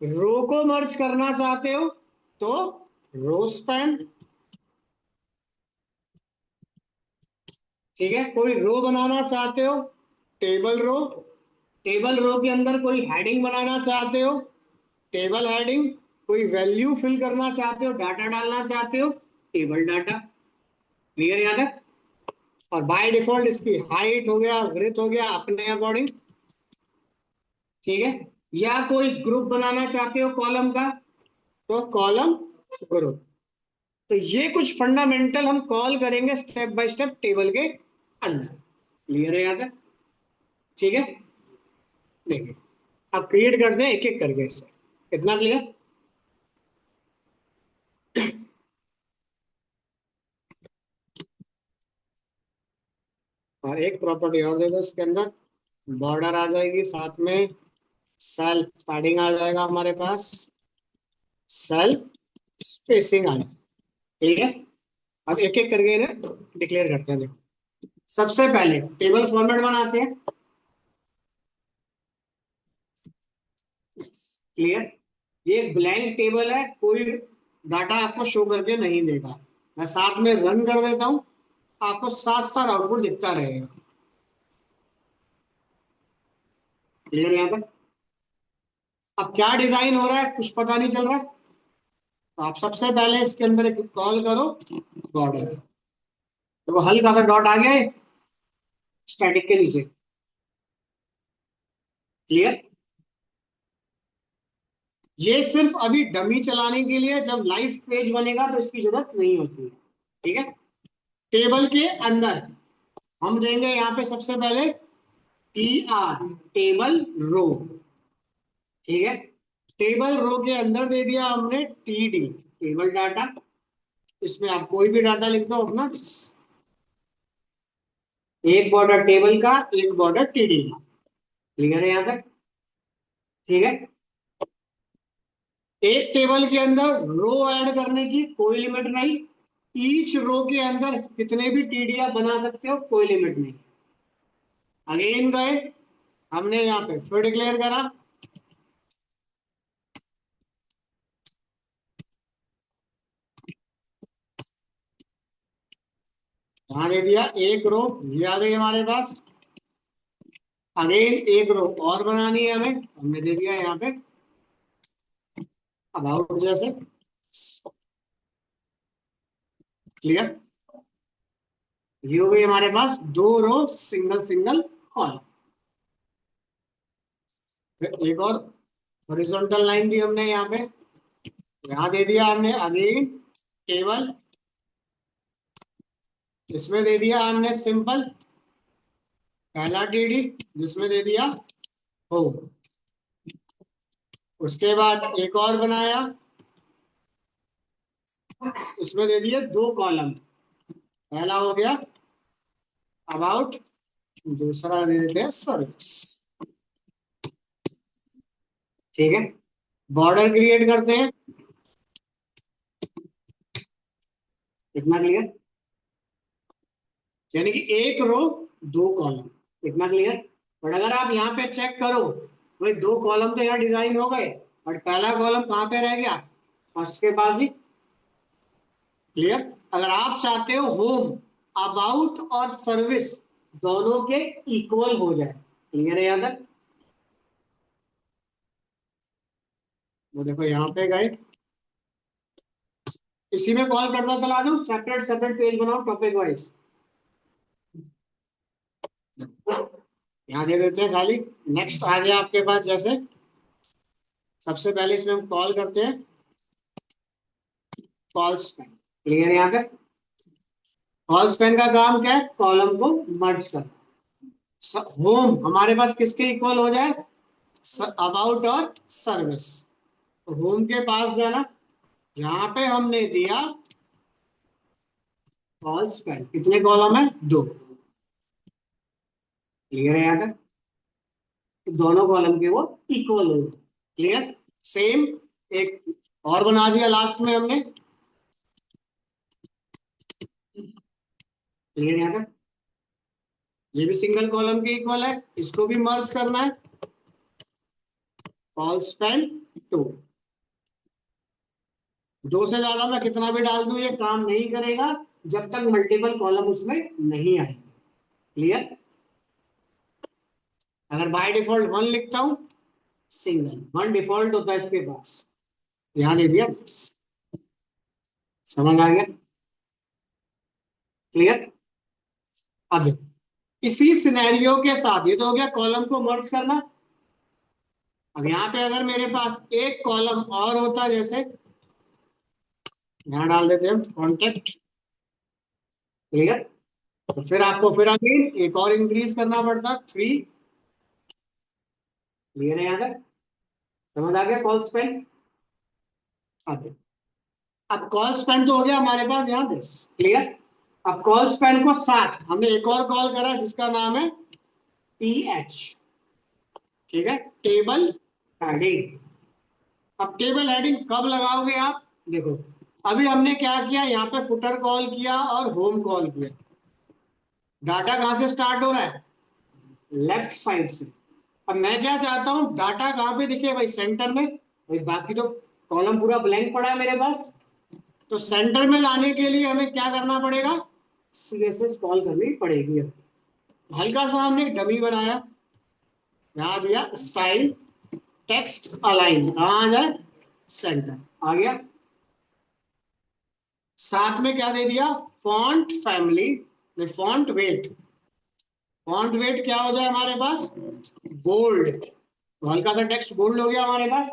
रो को मर्ज करना चाहते हो तो रो स्पैन, ठीक है। कोई रो बनाना चाहते हो, टेबल रो, टेबल रो के अंदर कोई हेडिंग बनाना चाहते हो, टेबल हेडिंग, कोई वैल्यू फिल करना चाहते हो, डाटा डालना चाहते हो, टेबल डाटा, क्लियर याद है। और बाय डिफॉल्ट इसकी हाइट हो गया, विड्थ हो गया अपने अकॉर्डिंग, ठीक है। या कोई ग्रुप बनाना चाहते हो कॉलम का तो कॉलम ग्रुप। तो ये कुछ फंडामेंटल हम कॉल करेंगे स्टेप बाय स्टेप टेबल के अंदर, क्लियर है यहाँ तक, ठीक है। देखिए अब क्रिएट करते हैं एक एक करके इसे, कितना क्लियर। और एक प्रॉपर्टी और दे दो इसके अंदर, बॉर्डर आ जाएगी साथ में, सेल पैडिंग आ जाएगा हमारे पास, सेल स्पेसिंग आ जाएगा, ठीक है। अब एक एक करके इन्हें डिक्लेयर करते हैं, देखो सबसे पहले टेबल फॉर्मेट बनाते हैं, क्लियर। ये ब्लैंक टेबल है, कोई डाटा आपको शो करके नहीं देगा, मैं साथ में रन कर देता हूं, आपको साथ साथ आउटपुट दिखता रहेगा, क्लियर यहाँ तक? अब क्या डिजाइन हो रहा है कुछ पता नहीं चल रहा है, तो आप सबसे पहले इसके अंदर एक कॉल करो बॉर्डर, तो वो हल्का सा डॉट आ गया है स्टैटिक के नीचे। क्लियर? ये सिर्फ अभी डमी चलाने के लिए, जब लाइव पेज बनेगा तो इसकी जरूरत नहीं होती है। ठीक है? टेबल के अंदर हम देंगे यहाँ पे सबसे पहले TR, टेबल रो। ठीक है? टेबल रो के अंदर दे दिया हमने TD, टेबल डाटा। इसमें आप कोई भी डाटा लिख दो अपना, एक बॉर्डर टेबल का, एक बॉर्डर TD का। क्लियर है यहाँ तक? ठीक है? एक टेबल के अंदर रो ऐड करने की कोई लिमिट नहीं, ईच रो के अंदर कितने भी TD आप बना सकते हो, कोई लिमिट नहीं। अगेन गए, हमने यहाँ पे फिर डिक्लेयर करा, यहाँ दे दिया एक रो, ये आ गई हमारे पास। अगेन एक रो और बनानी है हमें, हमने दे दिया यहाँ पे अबाउट जैसे। क्लियर? ये हो गई हमारे पास दो रो सिंगल सिंगल कॉलम। फिर एक और हॉरिजॉन्टल लाइन दी हमने यहाँ पे, यहाँ दे दिया हमने अगेन टेबल, इसमें दे दिया हमने सिंपल पहला TD, जिसमें दे दिया होम। उसके बाद एक और बनाया, इसमें दे दिए दो कॉलम, पहला हो गया अबाउट, दूसरा दे देते हैं सर्विस। ठीक है? बॉर्डर क्रिएट करते हैं, इतना क्लियर? यानी कि एक रो दो कॉलम, इतना क्लियर? बट अगर आप यहाँ पे चेक करो, भाई दो कॉलम तो यहाँ डिजाइन हो गए, बट पहला कॉलम कहाँ पे रह गया, फर्स्ट के पास ही। क्लियर? अगर आप चाहते हो होम, अबाउट और सर्विस दोनों के इक्वल हो जाए, क्लियर है यहाँ तक? वो देखो यहाँ पे गए, इसी में कॉल करता चला जाऊं, सेपरेट सेपरेट पेज बनाओ टॉपिक वाइज। यहाँ दे देते हैं खाली, नेक्स्ट आ गया आपके पास। जैसे सबसे पहले इसमें हम कॉल करते हैं कॉल स्पैन। क्लियर है यहाँ पे? कॉल स्पैन का काम क्या है, कॉलम को मर्ज करना। होम हमारे पास किसके इक्वल हो जाए, अबाउट और सर्विस। तो होम के पास जाना, यहाँ पे हमने दिया कॉल स्पैन, कितने कॉलम है, दो। क्लियर है यहाँ तक? तो दोनों कॉलम के वो इक्वल हो। क्लियर? सेम एक और बना दिया लास्ट में हमने। क्लियर यहाँ तक? ये भी सिंगल कॉलम के इक्वल है, इसको भी मर्ज करना है, कॉल स्पैन टू। दो से ज्यादा मैं कितना भी डाल दूं ये काम नहीं करेगा, जब तक मल्टीपल कॉलम उसमें नहीं आएंगे। क्लियर? अगर बाय डिफॉल्ट वन लिखता हूं, सिंगल वन डिफॉल्ट होता है इसके पास, ध्यान दे दिया, समझ आ गया? क्लियर? अब इसी सिनेरियो के साथ, ये तो हो गया कॉलम को मर्ज करना। अब यहाँ पे अगर मेरे पास एक कॉलम और होता, जैसे यहाँ डाल देते हैं कॉन्टेक्ट। क्लियर? तो फिर आपको फिर अगेन एक और इंक्रीज करना पड़ता, 3। क्लियर है यहाँ तक? समझ आ गया कॉल स्पेन? अब कॉल स्पेन तो हो गया हमारे पास यहाँ पे। क्लियर? अब कॉल स्पेन को साथ हमने एक और कॉल करा जिसका नाम है TH। ठीक है? Table heading. अब टेबल हेडिंग कब लगाओगे आप, देखो अभी हमने क्या किया, यहाँ पे फुटर कॉल किया और होम कॉल किया। डाटा कहां से स्टार्ट हो रहा है, लेफ्ट साइड से। अब मैं क्या चाहता हूं, डाटा कहां पे दिखे भाई, सेंटर में। भाई बाकी तो कॉलम पूरा ब्लैंक पड़ा है मेरे पास, तो सेंटर में लाने के लिए हमें क्या करना पड़ेगा, CSS कॉल करनी पड़ेगी। हल्का सा हमने डमी बनाया, यहाँ दिया स्टाइल टेक्स्ट अलाइन, कहाँ आ जाए, सेंटर आ गया। साथ में क्या दे दिया, font family, font weight, font weight क्या हो जाए हमारे पास, बोल्ड, तो हल्का सा टेक्स्ट बोल्ड हो गया हमारे पास।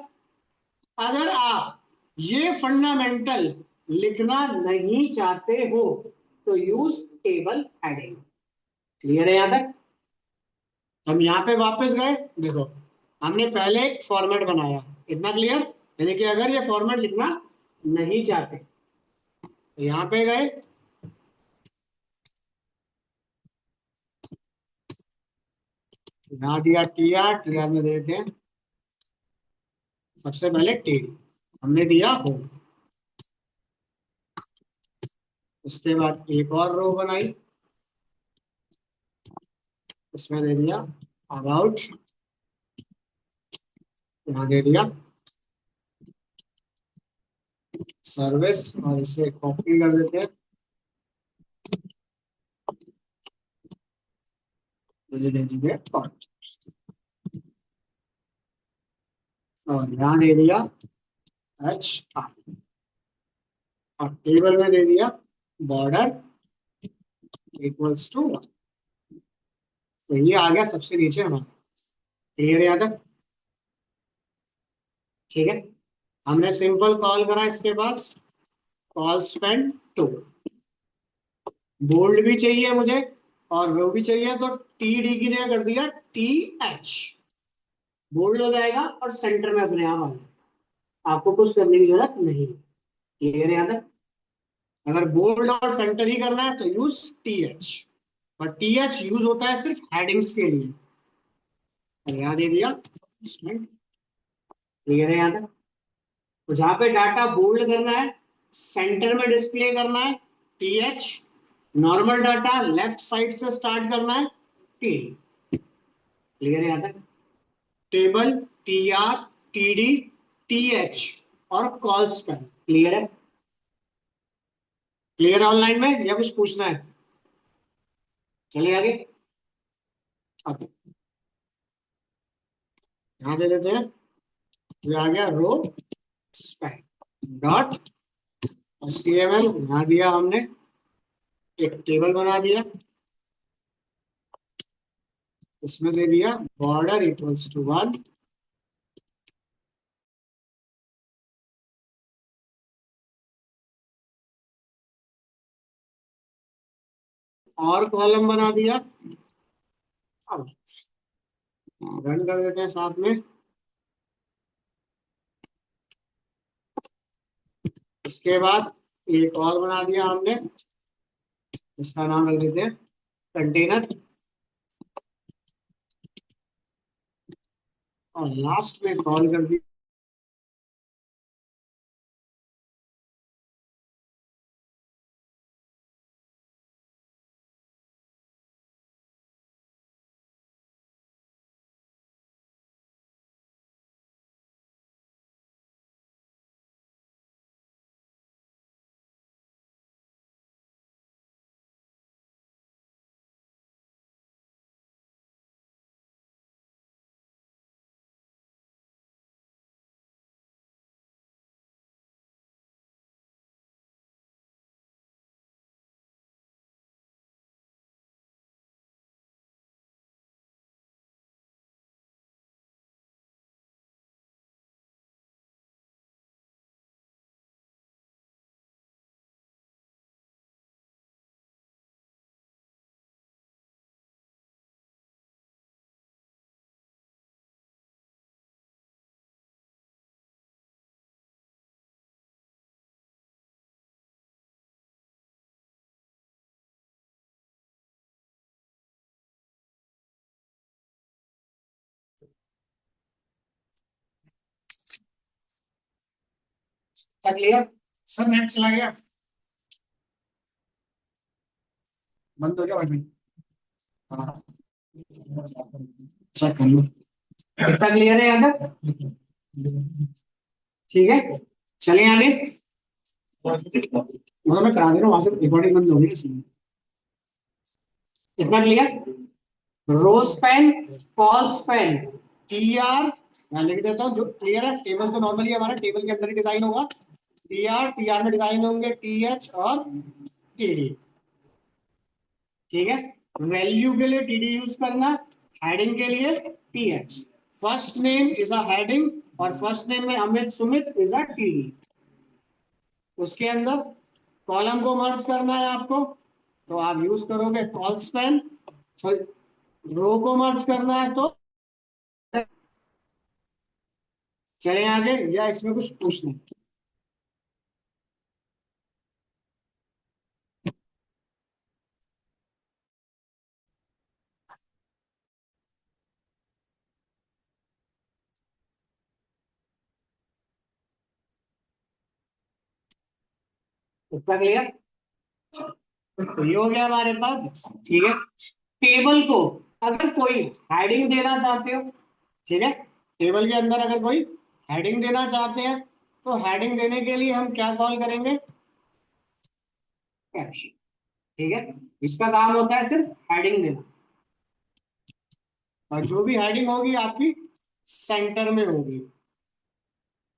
अगर आप ये फंडामेंटल लिखना नहीं चाहते हो तो यूज टेबल हेडिंग। क्लियर है यहां तक? हम यहाँ पे वापस गए, देखो हमने पहले एक फॉर्मेट बनाया, इतना क्लियर, यानी कि अगर ये फॉर्मेट लिखना नहीं चाहते तो यहाँ पे गए, यहाँ दिया टी आर में देते हैं सबसे पहले टी, हमने दिया होम, उसके बाद एक और रो बनाई, उसमें दे दिया अबाउट, यहाँ दे दिया सर्विस, और इसे कॉपी कर देते हैं, मुझे दे दीजिए फॉन्ट, और यहाँ दे दिया HR, और टेबल में दे दिया बॉर्डर इक्वल्स टू 1। तो ये आ गया सबसे नीचे हमारा। क्लियर है यहाँ तक? ठीक है, हमने सिंपल कॉल करा इसके पास, कॉल स्पेंड टू, बोल्ड भी चाहिए मुझे और रो भी चाहिए, तो TD की जगह कर दिया TH, बोल्ड हो जाएगा और सेंटर में अपने आप आ जाएगा, आपको कुछ करने की जरूरत नहीं। क्लियर है यहाँ तक? अगर बोल्ड और सेंटर ही करना है तो यूज TH, और TH यूज होता है सिर्फ हेडिंग्स के लिए, और यहाँ दे दिया इसमें। क्लियर है यहाँ तक? तो जहां पे डाटा बोल्ड करना है, सेंटर में डिस्प्ले करना है TH, normal data left side से स्टार्ट करना है TD। क्लियर है यहाँ तक? टेबल TR TD TH और कॉल स्पेल। क्लियर है? क्लियर है ऑनलाइन में, या कुछ पूछना है? चलिए आगे। अब यहाँ दे देते हैं, ये आ गया रो स्पेल डॉट HTML, यहाँ दिया हमने एक टेबल बना दिया, इसमें दे दिया बॉर्डर इक्वल्स टू 1, और कॉलम बना दिया। अब रन कर देते हैं साथ में, उसके बाद एक और बना दिया हमने, इसका नाम रख देते हैं कंटेनर, और लास्ट में कॉल कर दिया तक लिया, सब नेट चला गया, बंद हो गया भाई, हाँ चेक कर लो, कितना क्लियर है यहाँ तक? ठीक है, चलिए आगे। मतलब मैं करा दे रहा हूँ, वहां से रिकॉर्डिंग बंद होगी इसलिए। इतना क्लियर? रोज पेन, कॉल्स पेन, TR, मैं लिख देता हूँ, जो क्लियर है। टेबल तो नॉर्मली हमारा टेबल के अंदर ही डिजाइन होगा। TR में डिजाइन होंगे TH और TD। ठीक है, वैल्यू के लिए TD यूज करना, हेडिंग के लिए TH। First name is a heading और फर्स्ट नेम में Amit Sumit is a TD। उसके अंदर कॉलम को मर्ज करना है आपको, तो आप यूज करोगे कॉल स्पैन। रो को मर्ज करना है तो चले आगे, या इसमें कुछ पूछना है? उत्तर क्लियर? तो ये हो गया हमारे पास। ठीक है, टेबल को अगर कोई हेडिंग देना चाहते हो, ठीक है, टेबल के अंदर अगर कोई हेडिंग देना चाहते हैं, तो हेडिंग देने के लिए हम क्या कॉल करेंगे? कैप्शन। ठीक है, इसका काम होता है सिर्फ हेडिंग देना, और जो भी हेडिंग होगी आपकी सेंटर में होगी।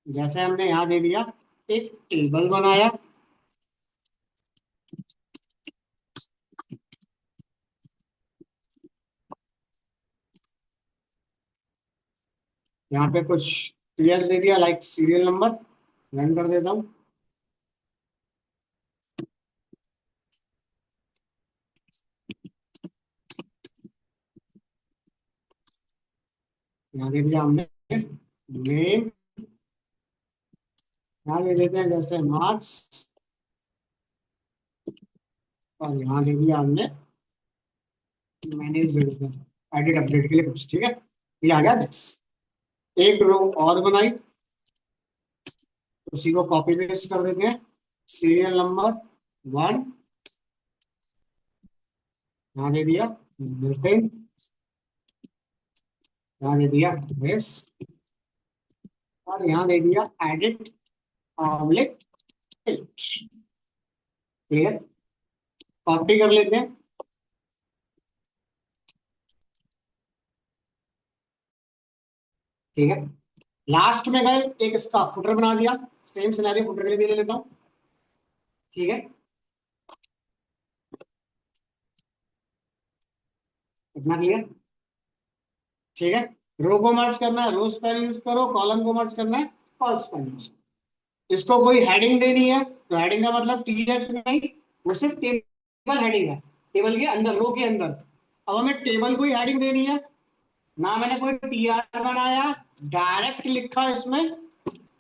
जैसे हमने यहाँ दे दिया, एक टेबल बनाया, यहाँ पे कुछ टीएस दे दिया, लाइक सीरियल नंबर। रन कर देता हूँ। यहाँ दे दिया हमने नेम, यहाँ दे देते हैं जैसे मार्क्स, और यहाँ दे दिया हमने मैनेज एडिट अपडेट के लिए कुछ। ठीक है, ये आ गया नेक्स्ट। एक रो और बनाई, उसी को कॉपी पेस्ट कर देते हैं। सीरियल नंबर 1, यहाँ दे दिया बिल्कुल, यहाँ दे दिया बेस, और यहाँ दे दिया एडिट ऑब्लिक। ठीक है, कॉपी कर लेते हैं। ठीक है, लास्ट में गए, एक इसका फुटर बना दिया। सेम सिनेरियो फुटर के लिए भी ले लेता हूँ। ठीक है, इतना क्लियर? ठीक है, रो को मर्ज करना है रो स्पेल यूज करो, कॉलम को मर्ज करना है कॉल स्पेल यूज करो। इसको कोई हेडिंग देनी है, तो हेडिंग का मतलब TH नहीं, वो सिर्फ टेबल हेडिंग है, टेबल के अंदर, रो के अंदर। अब हमें टेबल को ही हेडिंग देनी है, ना मैंने कोई TR बनाया, डायरेक्ट लिखा इसमें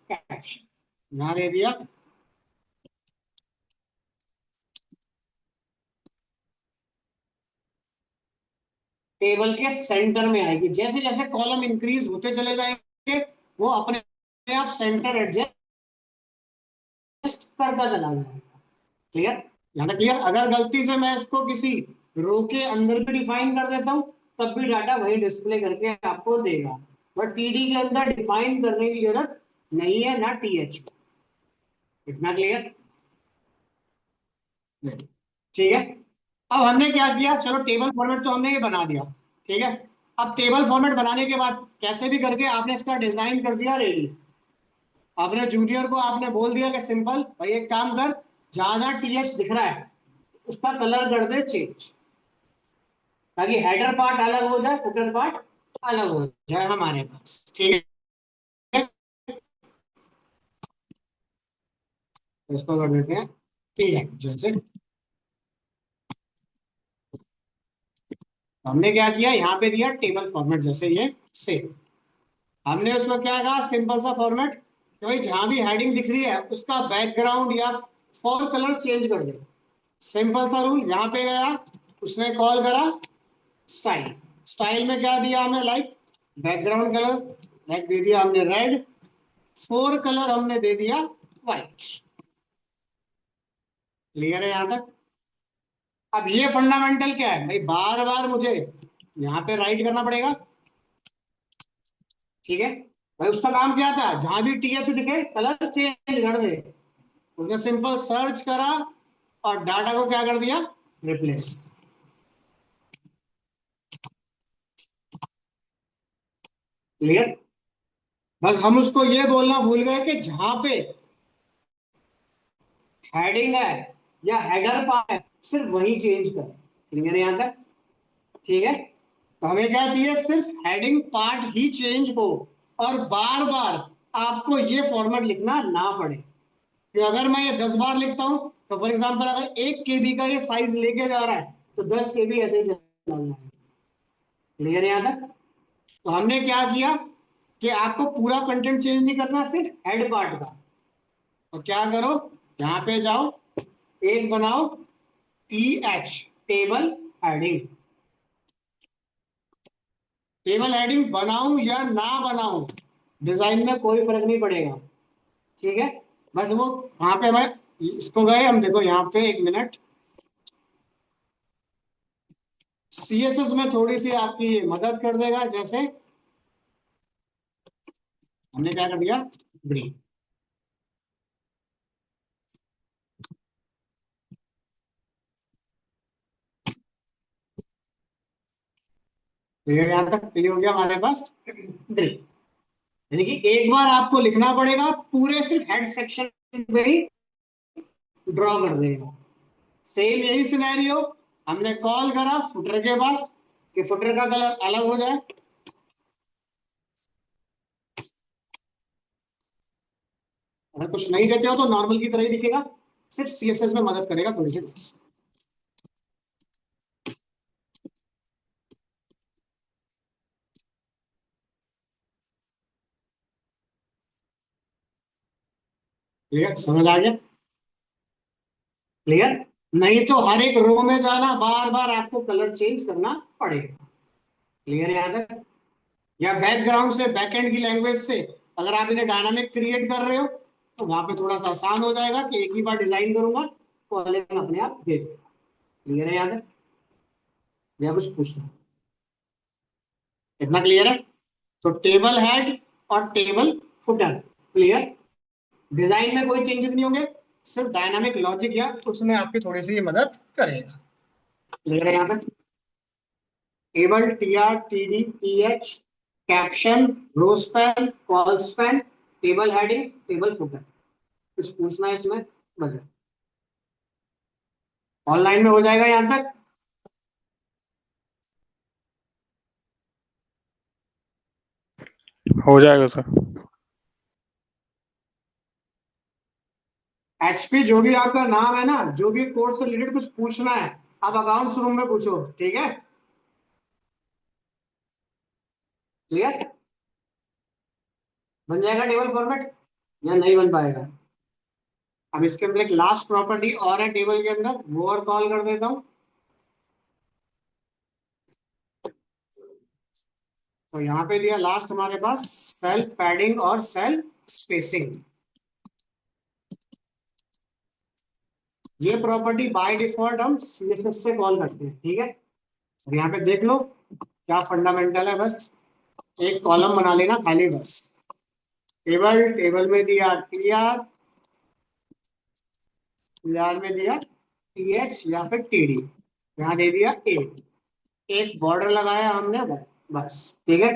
कैप्शन, यहाँ दे दिया। टेबल के सेंटर में आएगी, जैसे जैसे कॉलम इंक्रीज होते चले जाएंगे, वो अपने आप सेंटर एडजस्ट करता चला जाएगा। क्लियर? यहाँ तक क्लियर? अगर गलती से मैं इसको किसी रो के अंदर भी डिफाइन कर देता हूं, तब भी डाटा वही डिस्प्ले करके आपको देगा, बट TD के अंदर डिफाइन करने की जरूरत नहीं है, ना TH। इतना क्लियर? ठीक है, अब हमने क्या किया, चलो टेबल फॉर्मेट तो हमने ये बना दिया। ठीक है, अब टेबल फॉर्मेट बनाने के बाद कैसे भी करके आपने इसका डिजाइन कर दिया रेडी। आपने जूनियर को आपने बोल दिया कि सिंपल भाई एक काम कर, जहां जहां TH दिख रहा है उसका कलर कर दे चेंज, ताकि हेडर पार्ट अलग हो जाए, फुटर पार्ट अलग हो जाए हमारे पास। ठीक है, तो इसको कर देते हैं TH जैसे। हमने क्या किया, यहाँ पे दिया टेबल फॉर्मेट जैसे ये सेव। हमने उसको क्या कहा, सिंपल सा फॉर्मेट, कि भाई जहां भी हेडिंग दिख रही है उसका बैकग्राउंड या फॉल कलर चेंज कर दे। सिंपल सा रूल, यहाँ पे गया, उसने कॉल करा स्टाइल। स्टाइल में क्या दिया हमने, like background colour, like they दिया हमने रेड, फोर कलर हमने दे दिया व्हाइट। क्लियर है यहाँ तक? अब ये फंडामेंटल क्या है भाई, बार बार मुझे यहाँ पे राइट करना पड़ेगा। ठीक है, भाई उसका काम क्या था, जहां भी TH दिखे कलर चेंज कर दे। उसने सिंपल सर्च करा और डाटा को क्या कर दिया, रिप्लेस। क्लियर। बस हम उसको ये बोलना भूल गए कि जहां पे हेडिंग है या हेडर पार्ट है सिर्फ वही चेंज कर। क्लियर है यहाँ तक? ठीक है। तो हमें क्या चाहिए, सिर्फ हेडिंग पार्ट ही चेंज हो और बार बार आपको ये फॉर्मेट लिखना ना पड़े। कि अगर मैं ये 10 बार लिखता हूं तो फॉर एग्जांपल अगर 1 KB का ये साइज लेके जा रहा है तो 10 KB ऐसे ही डालना है। क्लियर है यहाँ तक? तो हमने क्या किया कि आपको पूरा कंटेंट चेंज नहीं करना, सिर्फ हेड पार्ट का। तो क्या करो, यहाँ पे जाओ, एक बनाओ TH, table heading. Table heading बनाऊं या ना बनाऊं डिजाइन में कोई फर्क नहीं पड़ेगा। ठीक है। बस वो वहां पे मैं इसको गए हम, देखो यहाँ पे, एक मिनट। CSS में थोड़ी सी आपकी मदद कर देगा, जैसे हमने क्या कर दिया, ग्रीन। क्लियर, यहाँ तक क्लियर हो गया हमारे पास ग्रीन। यानी कि एक बार आपको लिखना पड़ेगा, पूरे सिर्फ हेड सेक्शन पे ही ड्रॉ कर देगा। सेम यही सिनेरियो हमने कॉल करा फुटर के पास कि फुटर का कलर अलग हो जाए। अगर कुछ नहीं देते हो तो नॉर्मल की तरह ही दिखेगा, सिर्फ CSS में मदद करेगा थोड़ी सी बस। क्लियर, समझ आ गया? क्लियर। नहीं तो हर एक रो में जाना, बार बार आपको कलर चेंज करना पड़ेगा। क्लियर है यहाँ तक? या बैकग्राउंड से, बैकएंड की लैंग्वेज से अगर आप इन्हें डायनामिक क्रिएट कर रहे हो तो वहां पे थोड़ा सा आसान हो जाएगा कि एक ही बार डिजाइन करूंगा, कॉलिंग अपने आप दे देगा। क्लियर है यहाँ तक? या कुछ पूछना? इतना क्लियर है? तो टेबल हेड और टेबल फुटर, क्लियर। डिजाइन में कोई चेंजेस नहीं होंगे, सिर्फ डायनामिक लॉजिक या उसमें आपकी थोड़ी सी ये मदद करेगा। क्लियर है यहाँ तक? Table TR TD TH, caption, row span, col span, table heading, table footer. कुछ पूछना है इसमें? बता। ऑनलाइन में हो जाएगा यहाँ तक? हो जाएगा सर। HP जो भी आपका नाम है ना, जो भी कोर्स से रिलेटेड कुछ पूछना है, आप अकाउंट्स रूम में पूछो। ठीक है? क्लियर? बन जाएगा टेबल फॉर्मेट या नहीं बन पाएगा? अब इसके अंदर एक लास्ट प्रॉपर्टी और है टेबल के अंदर, वो और कॉल कर देता हूं। तो यहाँ पे दिया लास्ट हमारे पास सेल पैडिंग और सेल स्पेसिंग। ये प्रॉपर्टी बाय डिफॉल्ट हम CSS से कॉल करते हैं। ठीक है? और यहाँ पे देख लो क्या फंडामेंटल है, बस एक कॉलम बना लेना खाली, बस टेबल, टेबल में दिया TR, TR में दिया TH या फिर TD, यहाँ दे दिया A, एक बॉर्डर लगाया हमने, बस। ठीक है?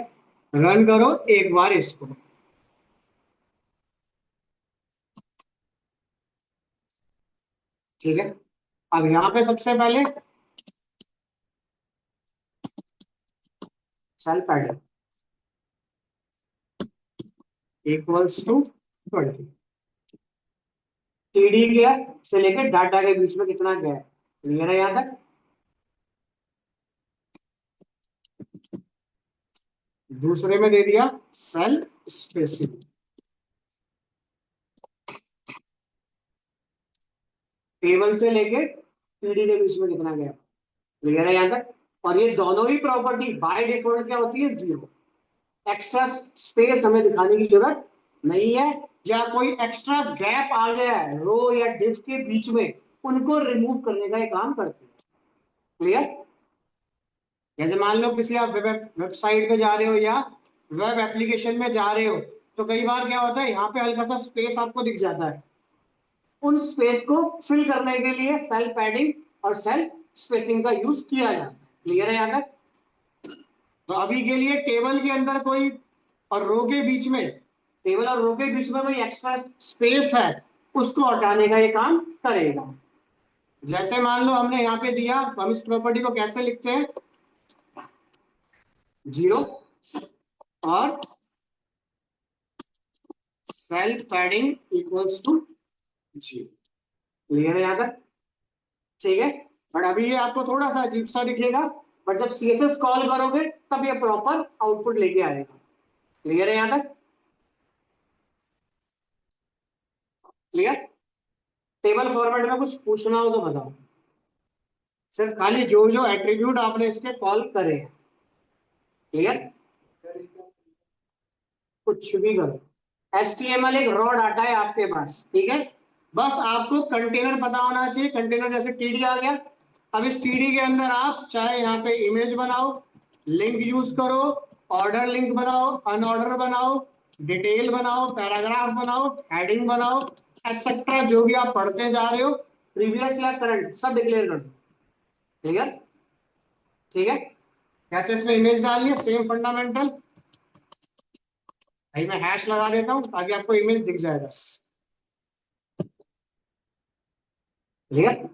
रन करो एक बार इसको। ठीक है। अब यहाँ पे सबसे पहले cell padding equals to 20, TD गया से लेकर डाटा के बीच में कितना गैप। क्लियर है यहाँ तक? दूसरे में दे दिया सेल स्पेसिंग, टेबल से लेके TD के बीच में कितना गैप। क्लियर है यहाँ तक? और ये दोनों ही प्रॉपर्टी बाय डिफॉल्ट क्या होती है, 0। एक्स्ट्रा स्पेस हमें दिखाने की जरूरत नहीं है, या कोई एक्स्ट्रा गैप आ गया है रो या डिव के बीच में, उनको रिमूव करने का ये काम करते हैं। क्लियर? जैसे मान लो किसी आप वेबसाइट पे जा रहे हो या वेब एप्लीकेशन में जा रहे हो, तो कई बार क्या होता है, यहाँ पे हल्का सा स्पेस आपको दिख जाता है। उन स्पेस को फिल करने के लिए सेल पैडिंग और सेल स्पेसिंग का यूज किया जाता है। क्लियर है यहाँ तक? तो अभी के लिए टेबल के अंदर कोई और रो के बीच में, टेबल और रो के बीच में कोई एक्स्ट्रा स्पेस है उसको हटाने का ये काम करेगा। जैसे मान लो हमने यहाँ पे दिया, तो हम इस प्रॉपर्टी को कैसे लिखते हैं, 0 और cell padding equals to 0। Clear है यहाँ तक? ठीक है। बट अभी ये आपको थोड़ा सा अजीब सा दिखेगा, बट जब सीएसएस कॉल करोगे तब ये प्रॉपर आउटपुट लेके आएगा। क्लियर है यहाँ तक? क्लियर? टेबल फॉर्मेट में कुछ पूछना हो तो बताओ, सिर्फ खाली जो जो एट्रीब्यूट आपने इसके कॉल करे हैं। क्लियर? कुछ भी करो, HTML एक रॉ डाटा है आपके पास, ठीक है। बस आपको कंटेनर पता होना चाहिए। कंटेनर जैसे टीडी आ गया, अब इस टीडी के अंदर आप चाहे यहाँ पे इमेज बनाओ, लिंक यूज करो, ऑर्डर लिंक बनाओ, अनऑर्डर बनाओ, डिटेल बनाओ, पैराग्राफ बनाओ, हेडिंग बनाओ, एक्सेट्रा जो भी आप पढ़ते जा रहे हो, प्रीवियस या करंट सब डिक्लेयर कर दो। क्लियर? ठीक है। कैसे इसमें इमेज डालनी है, सेम फंडामेंटल। भाई मैं हैश लगा देता हूँ ताकि आपको इमेज दिख जाए बस। क्लियर?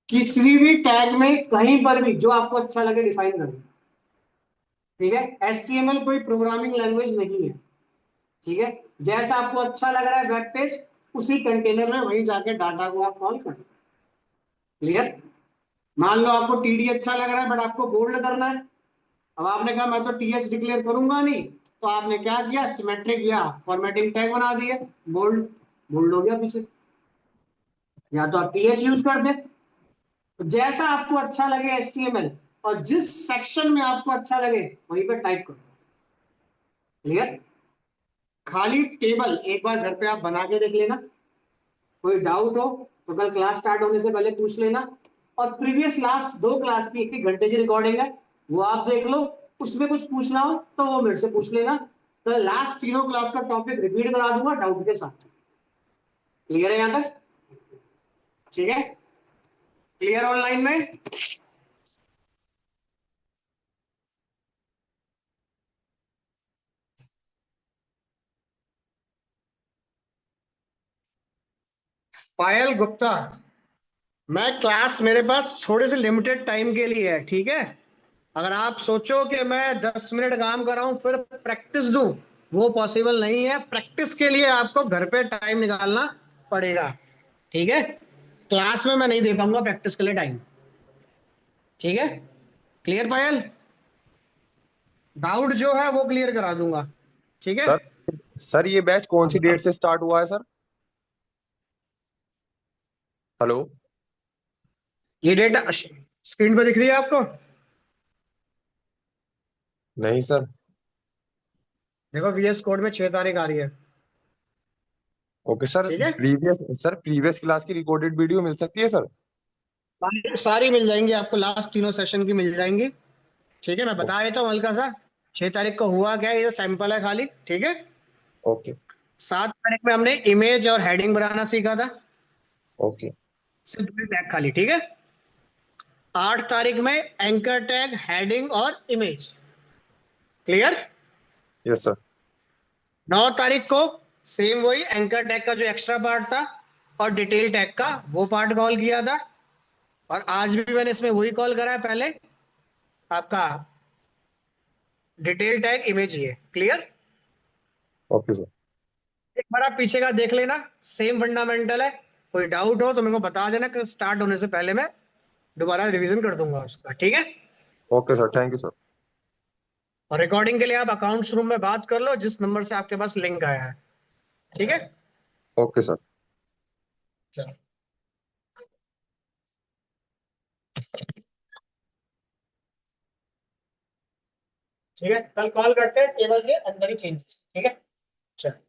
किसी भी टैग में कहीं पर भी जो आपको अच्छा लगे डिफाइन कर दो। ठीक है। HTML कोई प्रोग्रामिंग लैंग्वेज नहीं है। ठीक है। जैसा आपको अच्छा लग रहा है वेब पेज, उसी कंटेनर में वही जाके डाटा को आप कॉल करो। क्लियर? मान लो आपको टीडी अच्छा लग रहा है बट आपको बोल्ड करना है, अब आपने कहा मैं तो टीएच डिक्लेयर करूंगा नहीं, तो आपने क्या किया, सिमेट्रिक या फॉर्मेटिंग टैग बना दिया, बोल्ड। बोल्ड हो गया पीछे। या तो आप टीएच यूज कर दे, तो जैसा आपको अच्छा लगे HTML, और जिस सेक्शन में आपको अच्छा लगे वहीं पर टाइप करो। क्लियर? खाली टेबल एक बार घर पे आप बना के देख लेना, कोई डाउट हो तो कल क्लास स्टार्ट होने से पहले पूछ लेना। और प्रीवियस लास्ट 2 क्लास की 1-1 घंटे की रिकॉर्डिंग है, वो आप देख लो, उसमें कुछ पूछना हो तो वो मेरे से पूछ लेना। तो लास्ट तीनों क्लास का टॉपिक रिपीट करा दूंगा डाउट के साथ। क्लियर है यहां तक? ठीक है। क्लियर ऑनलाइन में? पायल गुप्ता, मैं क्लास मेरे पास थोड़े से लिमिटेड टाइम के लिए है, ठीक है। अगर आप सोचो कि मैं 10 मिनट काम कर रहा हूं फिर प्रैक्टिस दूं, वो पॉसिबल नहीं है। प्रैक्टिस के लिए आपको घर पे टाइम निकालना पड़ेगा। ठीक है। क्लास में मैं नहीं दे पाऊंगा प्रैक्टिस के लिए टाइम। ठीक है। क्लियर पायल? डाउट जो है वो क्लियर करा दूंगा। ठीक है। सर सर ये बैच कौन सी अब डेट से स्टार्ट हुआ है सर? हेलो। ये डेट स्क्रीन पर दिख रही है आपको? नहीं सर। देखो VS कोड में 6 तारीख आ रही है। ओके सर, ठीक है। प्रीवियस क्लास की रिकॉर्डेड वीडियो मिल सकती है सर? सारी मिल जाएंगी आपको, लास्ट तीनों सेशन की मिल जाएंगी। ठीक है। मैं ओ- बता देता हूँ हल्का सा, 6 तारीख को हुआ क्या है, ये सैंपल है खाली। ठीक है। ओके 7 तारीख में हमने इमेज और हेडिंग बनाना सीखा था, ओके सिर्फ 2 टैग खाली। ठीक है। 8 तारीख में एंकर टैग, हेडिंग और इमेज। क्लियर? Yes sir. 9 तारीख को सेम वही एंकर टैग का जो एक्स्ट्रा पार्ट था और डिटेल टैग का वो पार्ट कॉल किया था। और आज भी मैंने इसमें वही कॉल करा है पहले, आपका डिटेल टैग इमेज ही है। क्लियर? Okay sir. एक बार आप पीछे का देख लेना, सेम फंडामेंटल है। कोई डाउट हो तो मेरे को बता देना, कि स्टार्ट होने से पहले मैं दोबारा रिवीजन कर दूंगा उसका। ठीक है। Okay sir, thank you sir. और रिकॉर्डिंग के लिए आप अकाउंट्स रूम में बात कर लो जिस नंबर से आपके पास लिंक आया है। ठीक है। Okay sir. चलो। ठीक है, कल कॉल करते हैं टेबल के अंदर ही चेंजेस। ठीक है। चलो।